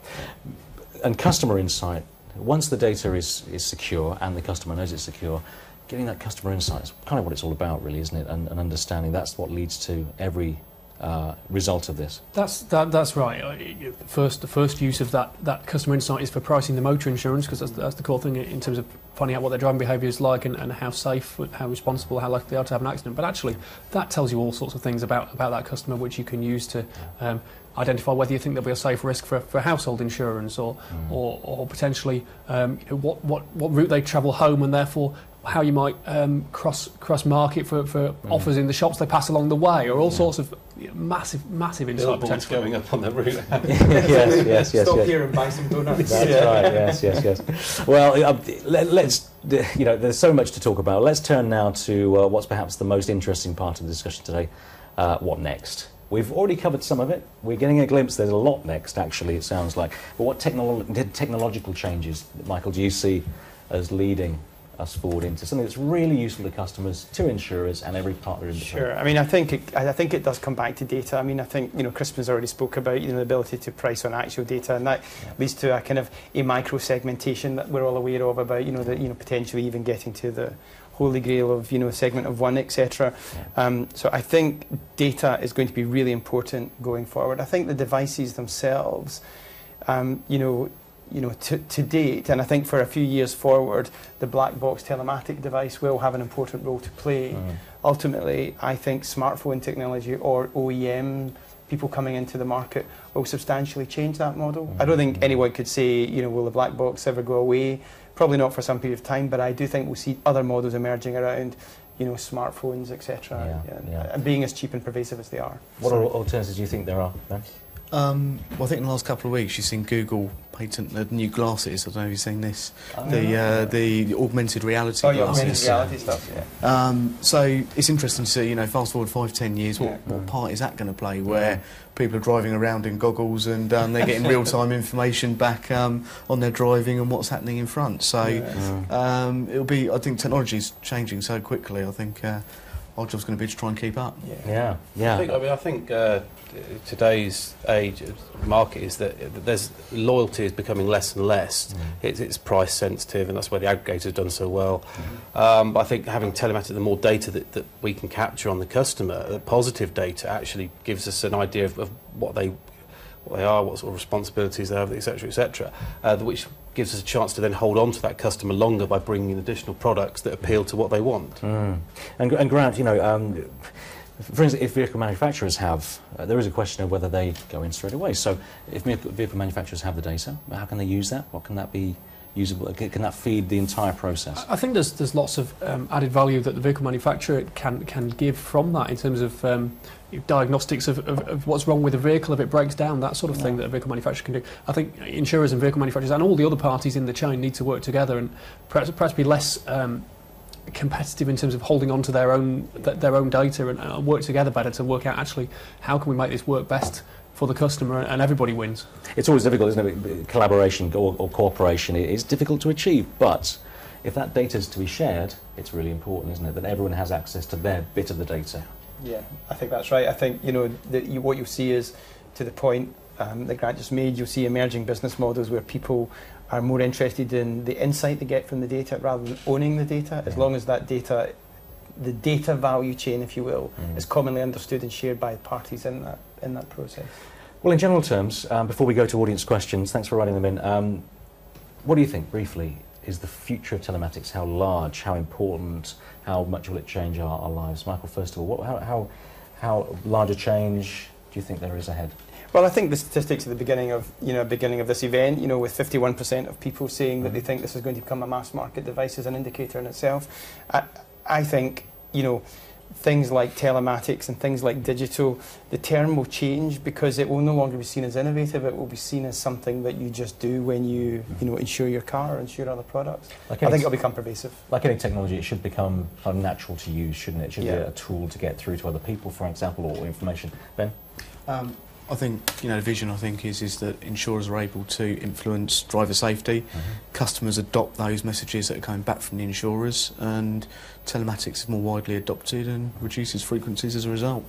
And customer insight. Once the data is secure and the customer knows it's secure, getting that customer insight is kind of what it's all about, really, isn't it? And understanding that's what leads to every result of this. That's right. The first use of that customer insight is for pricing the motor insurance, because that's the core thing in terms of finding out what their driving behaviour is like and how safe, how responsible, how likely they are to have an accident. But actually, that tells you all sorts of things about that customer, which you can use to identify whether you think there'll be a safe risk for household insurance or potentially what route they travel home, and therefore how you might cross market for offers in the shops they pass along the way, or all sorts of massive insight potential. Going up on the route. yes. Stop here and buy some donuts. That's right. Yes. Well, let's. There's so much to talk about. Let's turn now to what's perhaps the most interesting part of the discussion today. What next? We've already covered some of it. We're getting a glimpse. There's a lot next, actually, it sounds like. But what technological changes, Michael, do you see as leading us forward into something that's really useful to customers, to insurers, and every partner in the Sure. I mean, I think it does come back to data. I mean, I think, Crispin's already spoke about, the ability to price on actual data, and that leads to a kind of a micro segmentation that we're all aware of about, potentially even getting to the holy grail of, segment of one, etc. So I think data is going to be really important going forward. I think the devices themselves, to date, and I think for a few years forward, the black box telematic device will have an important role to play. Ultimately, I think smartphone technology or OEM people coming into the market will substantially change that model. I don't think anyone could say, will the black box ever go away? Probably not for some period of time, but I do think we'll see other models emerging around, smartphones, etc. And being as cheap and pervasive as they are. What alternatives do you think there are, Ben? Well, I think in the last couple of weeks you've seen Google patent the new glasses. I don't know if you've seen this. The augmented reality glasses. Augmented reality stuff, So it's interesting to see, fast forward 5-10 years, what part is that going to play, where people are driving around in goggles and they're getting real-time information back on their driving and what's happening in front. So it'll be, I think technology is changing so quickly, I think our job's going to be to try and keep up. I think today's age market is that there's loyalty is becoming less and less. It's price sensitive, and that's where the aggregators have done so well. But I think having telematics, the more data that we can capture on the customer, the positive data actually gives us an idea of what they are, what sort of responsibilities they have, etc., which gives us a chance to then hold on to that customer longer by bringing in additional products that appeal to what they want. And Grant, for instance, if vehicle manufacturers have, there is a question of whether they go in straight away. So if vehicle manufacturers have the data, how can they use that? What can that be usable? Can that feed the entire process? I think there's lots of added value that the vehicle manufacturer can give from that in terms of diagnostics of what's wrong with the vehicle if it breaks down, that sort of thing that a vehicle manufacturer can do. I think insurers and vehicle manufacturers and all the other parties in the chain need to work together and perhaps be less competitive in terms of holding on to their own data and work together better to work out actually how can we make this work best for the customer, and everybody wins. It's always difficult, isn't it? Collaboration or cooperation is difficult to achieve, but if that data is to be shared, it's really important, isn't it, that everyone has access to their bit of the data. Yeah, I think that's right. I think what you'll see is, to the point that Grant just made, you'll see emerging business models where people are more interested in the insight they get from the data rather than owning the data, as long as that data, the data value chain, if you will, is commonly understood and shared by parties in that process. Well, in general terms, before we go to audience questions, thanks for writing them in, what do you think, briefly, is the future of telematics? How large, how important, how much will it change our lives? Michael, first of all, how large a change do you think there is ahead? Well, I think the statistics at the beginning of this event, with 51% of people saying that they think this is going to become a mass market device, is an indicator in itself. I think, things like telematics and things like digital, the term will change because it will no longer be seen as innovative. It will be seen as something that you just do when you insure your car or insure other products. I think it'll become pervasive. Like any technology, it should become natural to use, shouldn't it? It should be a tool to get through to other people, for example, or information. Ben? I think, the vision, I think, is that insurers are able to influence driver safety. Customers adopt those messages that are coming back from the insurers, and telematics is more widely adopted and reduces frequencies as a result.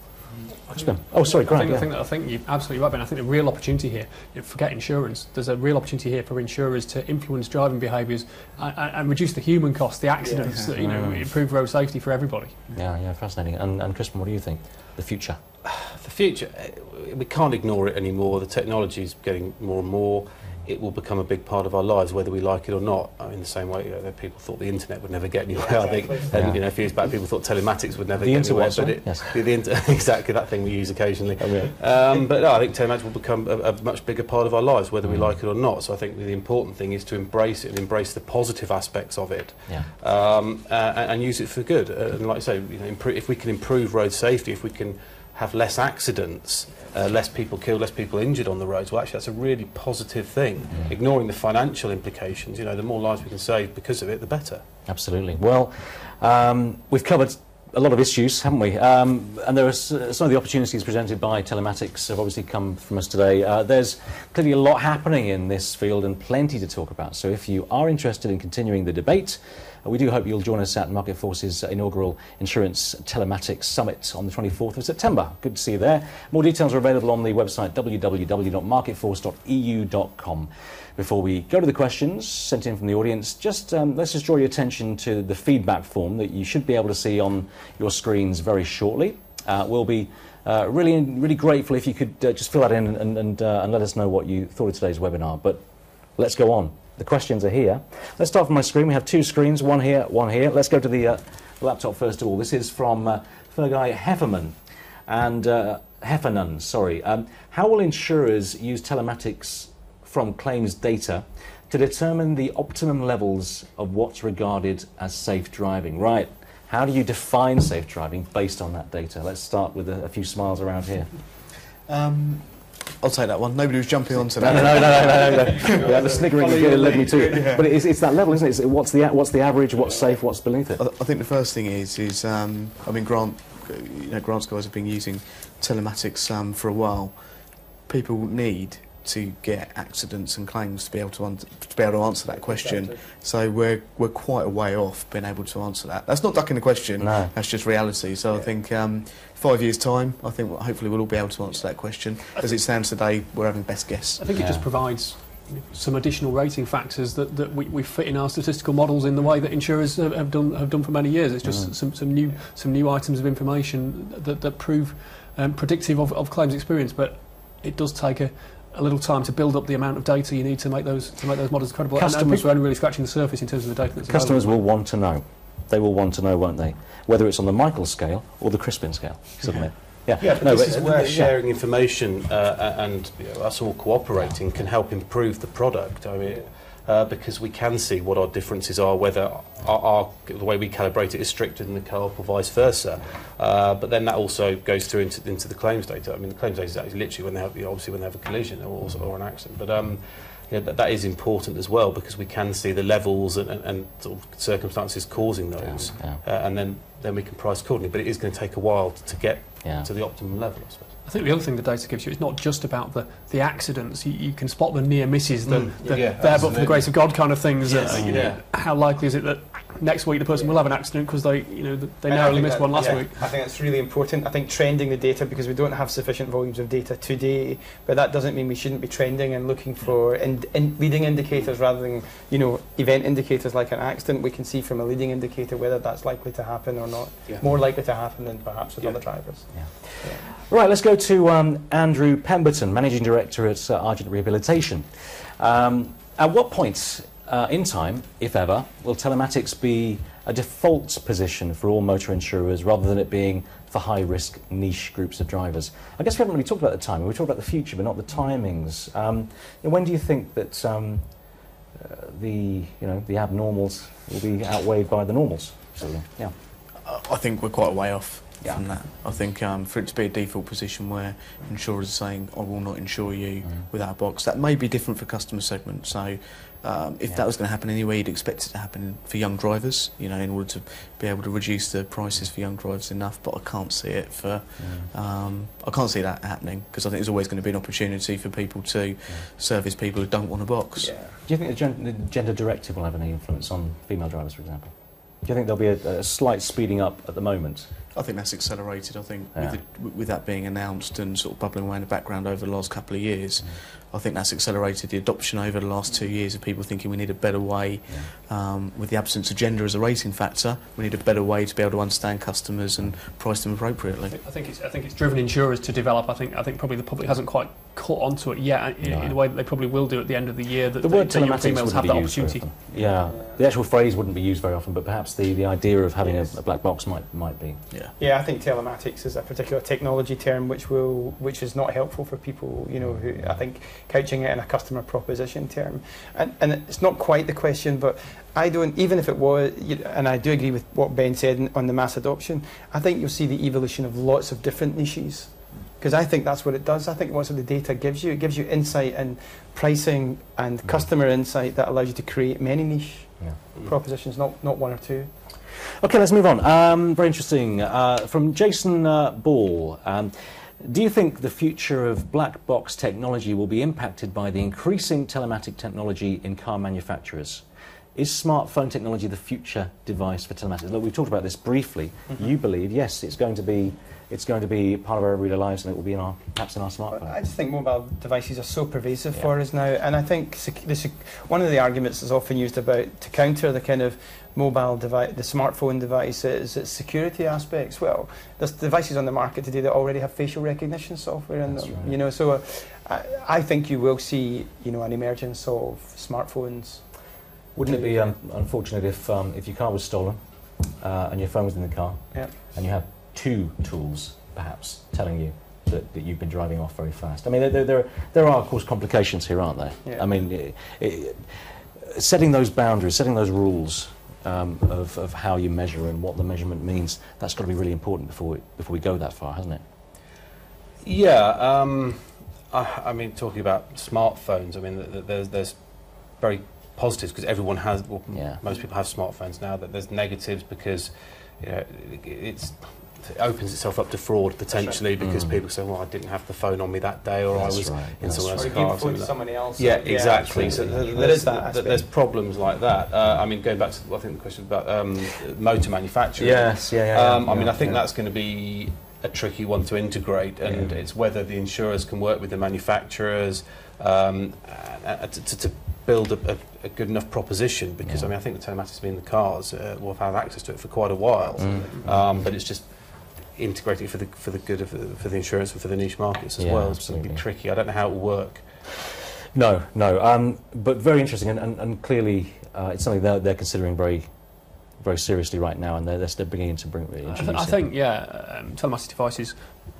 Crispin. Oh, sorry, Grant. I think you're absolutely right, Ben. I think the real opportunity here, forget insurance, there's a real opportunity here for insurers to influence driving behaviours and reduce the human costs, the accidents, improve road safety for everybody. Yeah, fascinating. And Crispin, what do you think? The future? The future, we can't ignore it anymore. The technology is getting more and more. It will become a big part of our lives, whether we like it or not. In the same way, people thought the internet would never get anywhere. I think, and a few years back, people thought telematics would never get anywhere. But exactly that thing we use occasionally. But no, I think telematics will become a much bigger part of our lives, whether we like it or not. So I think the important thing is to embrace it and embrace the positive aspects of it, and use it for good. And like I say, if we can improve road safety, if we can have less accidents, less people killed, less people injured on the roads, well, actually that's a really positive thing. Ignoring the financial implications, the more lives we can save because of it, the better. Absolutely. Well, we've covered a lot of issues, haven't we? And there are some of the opportunities presented by telematics have obviously come from us today. There's clearly a lot happening in this field and plenty to talk about. So if you are interested in continuing the debate, we do hope you'll join us at Market Force's inaugural Insurance Telematics Summit on the 24th of September. Good to see you there. More details are available on the website www.marketforce.eu.com. Before we go to the questions sent in from the audience, let's just draw your attention to the feedback form that you should be able to see on your screens very shortly. We'll be really grateful if you could just fill that in and let us know what you thought of today's webinar. But let's go on. The questions are here. Let's start from my screen. We have two screens, one here, one here. Let's go to the laptop first of all. This is from Ferguy Heffernan. And Heffernan, sorry. How will insurers use telematics from claims data to determine the optimum levels of what's regarded as safe driving? Right. How do you define safe driving based on that data? Let's start with a few smiles around here. I'll take that one. Nobody was jumping onto that. No. The sniggering led me to it. But it's that level, isn't it? What's the average? What's safe? What's beneath it? I think the first thing is Grant's guys have been using telematics for a while. People need to get accidents and claims to be able to answer that question. Exactly. So we're quite a way off being able to answer that. That's not ducking the question. No. That's just reality. So I think 5 years' time, I think hopefully we'll all be able to answer that question. As it stands today, we're having best guess. I think it just provides some additional rating factors that we fit in our statistical models in the way that insurers have done for many years. It's just some new items of information that prove predictive of claims experience, but it does take a little time to build up the amount of data you need to make those models credible. Customers are only really scratching the surface in terms of the data that's Customers available. will want to know. They will want to know, won't they? Whether it's on the Michael scale or the Crispin scale, suddenly. This is where sharing information and us all cooperating can help improve the product. Because we can see what our differences are, whether the way we calibrate it is stricter than the co-op or vice versa. But then that also goes through into the claims data. The claims data is literally when they have, obviously when they have a collision or an accident. But that is important as well, because we can see the levels and sort of circumstances causing those, and then we can price accordingly. But it is going to take a while to get to the optimum level, I suppose. I think the other thing the data gives you is not just about the accidents. You can spot the near misses, there but for the grace of God kind of things. How likely is it that next week the person will have an accident because they narrowly missed one last week? I think that's really important. I think trending the data, because we don't have sufficient volumes of data today, but that doesn't mean we shouldn't be trending and looking for leading indicators rather than event indicators like an accident. We can see from a leading indicator whether that's likely to happen or not. More likely to happen than perhaps with other drivers. Right, let's go to Andrew Pemberton, Managing Director at Argent Rehabilitation. At what point in time, if ever, will telematics be a default position for all motor insurers rather than it being for high-risk niche groups of drivers? I guess we haven't really talked about the timing. We talked about the future, but not the timings. When do you think that the abnormals will be outweighed by the normals? I think we're quite a way off. from that. I think for it to be a default position where insurers are saying, I will not insure you without a box, that may be different for customer segment. So if that was going to happen anyway, you'd expect it to happen for young drivers, you know, in order to be able to reduce the prices for young drivers enough. But I can't see it for, I can't see that happening, because I think there's always going to be an opportunity for people to service people who don't want a box. Do you think the gender directive will have any influence on female drivers, for example? Do you think there'll be a slight speeding up at the moment? I think that's accelerated. I think with that being announced and sort of bubbling away in the background over the last couple of years, I think that's accelerated the adoption over the last 2 years of people thinking we need a better way, with the absence of gender as a rating factor, we need a better way to be able to understand customers and price them appropriately. I think it's driven insurers to develop. I think probably the public hasn't quite caught onto it yet in the way that they probably will do at the end of the year. That the word telematics females have wouldn't that be used opportunity. very often. The actual phrase wouldn't be used very often, but perhaps the idea of having a black box might be. Yeah, I think telematics is a particular technology term which is not helpful for people, you know, who I think couching it in a customer proposition term. And it's not quite the question, but I don't, even if it was, and I do agree with what Ben said on the mass adoption, I think you'll see the evolution of lots of different niches. Because I think that's what it does. I think most of the data gives you, it gives you insight and pricing and customer insight that allows you to create many niche propositions, not one or two. Okay, let's move on. Very interesting. From Jason Ball. Do you think the future of black box technology will be impacted by the increasing telematic technology in car manufacturers? Is smartphone technology the future device for telematics? Look, we've talked about this briefly. You believe, yes, it's going to be part of our everyday lives, and it will be perhaps in our smartphone. I just think mobile devices are so pervasive for us now, and I think one of the arguments that's often used to counter the kind of mobile device, the smartphone device, is its security aspects. Well, there's devices on the market today that already have facial recognition software in them. Right. You know, so I think you will see, you know, an emergence of smartphones. Wouldn't it be unfortunate if your car was stolen and your phone was in the car, and you have two tools perhaps telling you that you've been driving off very fast? I mean, there are of course complications here, aren't there? I mean, setting those boundaries, setting those rules of how you measure and what the measurement means, that's got to be really important before we go that far, hasn't it? Yeah. I mean, talking about smartphones, I mean, there's very positives because everyone has, most people have smartphones now. That there's negatives because, you know, it opens itself up to fraud potentially because people say, well, I didn't have the phone on me that day, or I was in someone else's car. Or somebody else. Yeah, exactly. So there is that aspect. There's problems like that. I mean, going back to I think the question about motor manufacturing. Yes, I mean, I think that's going to be a tricky one to integrate, and it's whether the insurers can work with the manufacturers to build a good enough proposition, because I mean, I think the telematics in the cars will have access to it for quite a while, but it's just integrating for the good of for the insurance and for the niche markets as well. It's going to be tricky. I don't know how it will work. No, but very interesting, and clearly it's something they're considering very seriously right now, and they're beginning to introduce I think telematics devices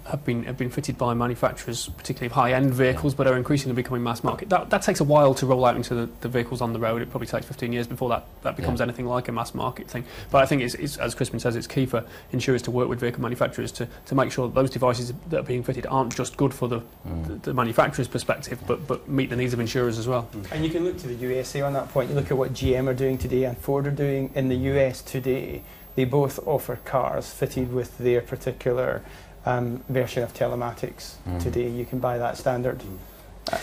have been fitted by manufacturers, particularly of high-end vehicles, but are increasingly becoming mass market. That takes a while to roll out into the vehicles on the road. It probably takes 15 years before that becomes anything like a mass market thing. But I think it's as Crispin says, it's key for insurers to work with vehicle manufacturers to make sure that those devices that are being fitted aren't just good for the manufacturer's perspective, but meet the needs of insurers as well. And you can look to the USA on that point. You look at what GM are doing today and Ford are doing in the US today. They both offer cars fitted with their particular version of telematics today. You can buy that standard,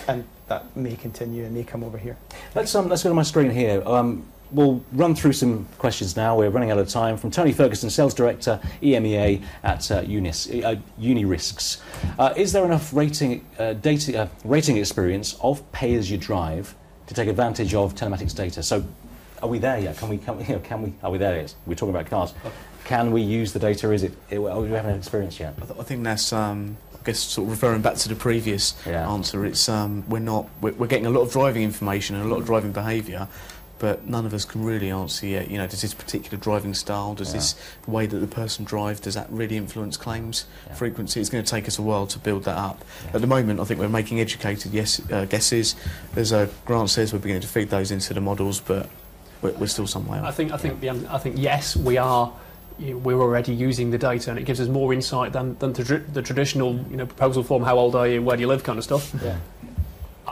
and that may continue and may come over here. Let's go to my screen here. We'll run through some questions now. We're running out of time. From Tony Ferguson, Sales Director, EMEA at Unirisks. Is there enough rating experience of pay-as-you-drive to take advantage of telematics data? So, are we there yet? Are we there yet? We're talking about cars. Can we use the data? Do we have an experience yet? I think that's, I guess, sort of referring back to the previous answer. It's we're getting a lot of driving information and a lot of driving behaviour, but none of us can really answer yet. You know, does this particular driving style, does this way that the person drives, does that really influence claims frequency? It's going to take us a while to build that up. At the moment, I think we're making educated guesses. There's a grant says we're beginning to feed those into the models, but we're still some way off. I think yes, we are we're already using the data, and it gives us more insight than the traditional, proposal form, how old are you, where do you live kind of stuff. Yeah.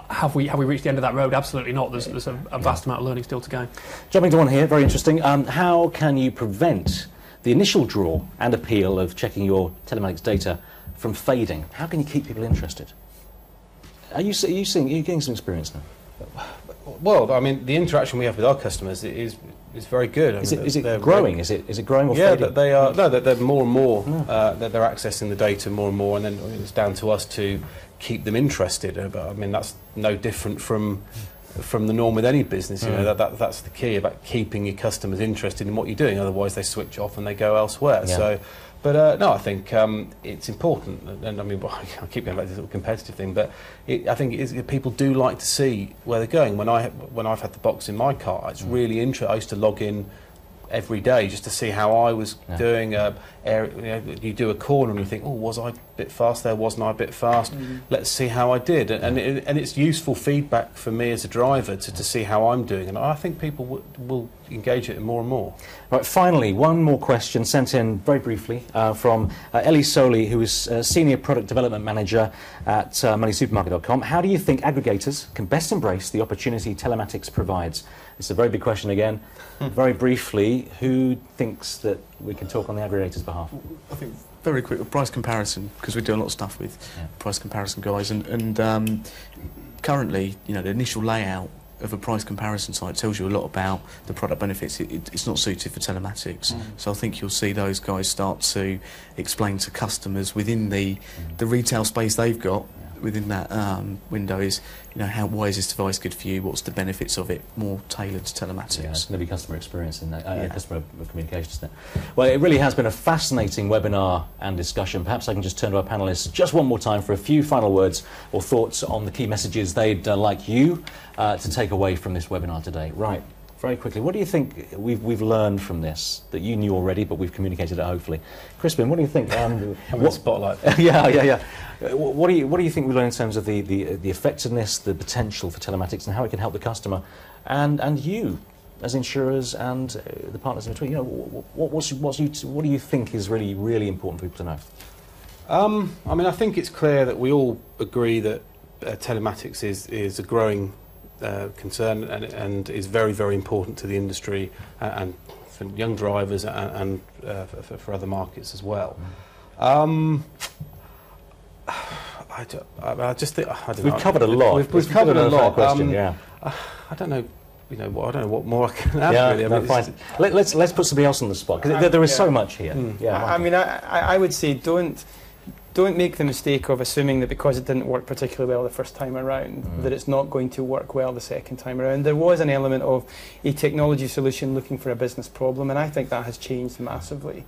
Have we reached the end of that road? Absolutely not. There's a vast amount of learning still to go. Jumping to one here, very interesting. How can you prevent the initial draw and appeal of checking your telematics data from fading? How can you keep people interested? Are you getting some experience now? Well, I mean, the interaction we have with our customers is very good. Is it growing? Is it growing or fading? Yeah, they are. No, they're more and more. They're accessing the data more and more, and then it's down to us to keep them interested. But I mean, that's no different from the norm with any business. That's the key about keeping your customers interested in what you're doing. Otherwise, they switch off and they go elsewhere. Yeah. So. But no, I think it's important, and I mean, I keep going back to this little competitive thing, but I think people do like to see where they're going. When I've had the box in my car, it's really interesting. I used to log in every day just to see how I was doing. You do a corner and you think, oh, was I a bit fast there? Wasn't I a bit fast? Let's see how I did. And it's useful feedback for me as a driver to see how I'm doing. And I think people will engage it more and more. Right, finally, one more question sent in very briefly from Ellie Soley, who is Senior Product Development Manager at moneysupermarket.com. How do you think aggregators can best embrace the opportunity telematics provides? It's a very big question again. Very briefly, who thinks that we can talk on the aggregators' behalf? I think very quick, price comparison, because we do a lot of stuff with price comparison guys, and currently, the initial layout of a price comparison site tells you a lot about the product benefits. It's not suited for telematics, so I think you'll see those guys start to explain to customers within the retail space they've got within that window is, why is this device good for you? What's the benefits of it? More tailored to telematics. Yeah, it's going to be customer experience in that, customer communication, isn't it? Well, it really has been a fascinating webinar and discussion. Perhaps I can just turn to our panellists just one more time for a few final words or thoughts on the key messages they'd like you to take away from this webinar today. Right. Very quickly, what do you think we've learned from this that you knew already, but we've communicated it hopefully? Crispin, what do you think? What spotlight? Yeah. What do you think we learned in terms of the effectiveness, the potential for telematics, and how it can help the customer, and you as insurers and the partners in between? What do you think is really important for people to know? I mean, I think it's clear that we all agree that telematics is a growing concern and is very, very important to the industry and for young drivers and for other markets as well. I just think I don't know. We've covered a lot. We've covered a lot. I don't know. I don't know what more I can add. Really. Fine. Let's put somebody else on the spot because there is so much here. I mean, I would say don't make the mistake of assuming that because it didn't work particularly well the first time around, that it's not going to work well the second time around. There was an element of a technology solution looking for a business problem, and I think that has changed massively.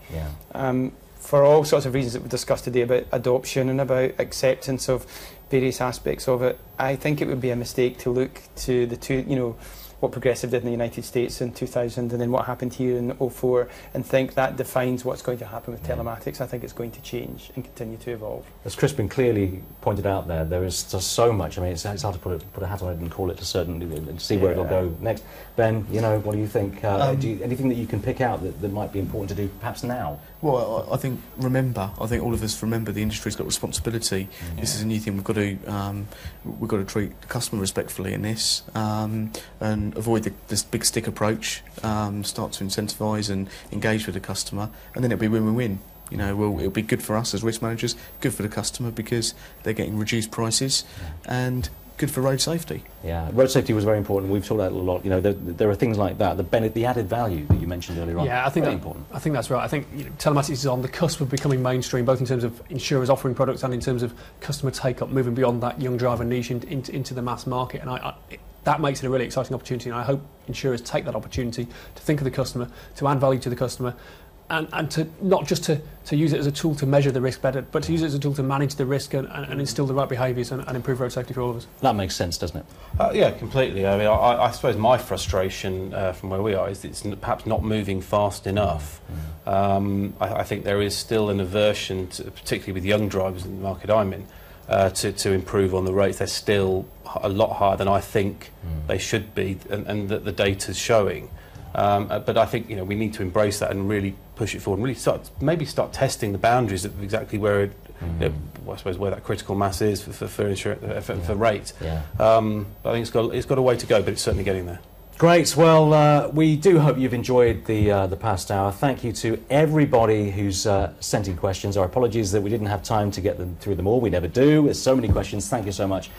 For all sorts of reasons that we've discussed today about adoption and about acceptance of various aspects of it, I think it would be a mistake to look to the two, what Progressive did in the United States in 2000 and then what happened here in 2004 and think that defines what's going to happen with telematics. I think it's going to change and continue to evolve. As Crispin clearly pointed out there is just so much. I mean, it's hard to put a hat on it and call it and see where it'll go next. Ben, what do you think? Anything that you can pick out that might be important to do perhaps now? Well, I think all of us remember the industry's got responsibility. This is a new thing. We've got to treat the customer respectfully in this, and avoid this big stick approach. Start to incentivise and engage with the customer, and then it'll be win-win-win. It'll be good for us as risk managers, good for the customer because they're getting reduced prices, and good for road safety. Yeah, road safety was very important. We've talked about it a lot. There are things like that, the added value that you mentioned earlier on. Yeah, I think important. I think that's right. I think telematics is on the cusp of becoming mainstream, both in terms of insurers offering products and in terms of customer take-up, moving beyond that young driver niche into the mass market. And that makes it a really exciting opportunity. And I hope insurers take that opportunity to think of the customer, to add value to the customer, and to not just to use it as a tool to measure the risk better, but to use it as a tool to manage the risk and instill the right behaviours and improve road safety for all of us. That makes sense, doesn't it? Yeah, completely. I mean, I suppose my frustration from where we are is it's perhaps not moving fast enough. I think there is still an aversion, particularly with young drivers in the market I'm in, to improve on the rates. They're still a lot higher than I think they should be and that the data's showing. But I think we need to embrace that and really push it forward and really maybe start testing the boundaries of exactly where it, you know, I suppose where that critical mass is for rate. Yeah. I think it's got a way to go, but it's certainly getting there. Great. Well, we do hope you've enjoyed the past hour. Thank you to everybody who's sent in questions. Our apologies that we didn't have time to get through them all. We never do. There's so many questions. Thank you so much.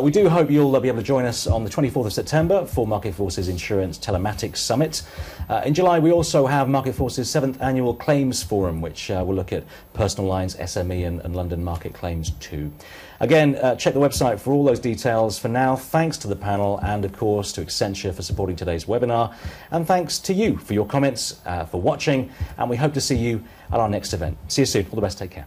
We do hope you'll be able to join us on the 24th of September for Market Forces Insurance Telematics Summit. In July, we also have Market Forces 7th Annual Claims Forum, which will look at personal lines, SME and London market claims too. Again, check the website for all those details. For now, thanks to the panel and, of course, to Accenture for supporting today's webinar. And thanks to you for your comments, for watching, and we hope to see you at our next event. See you soon. All the best. Take care.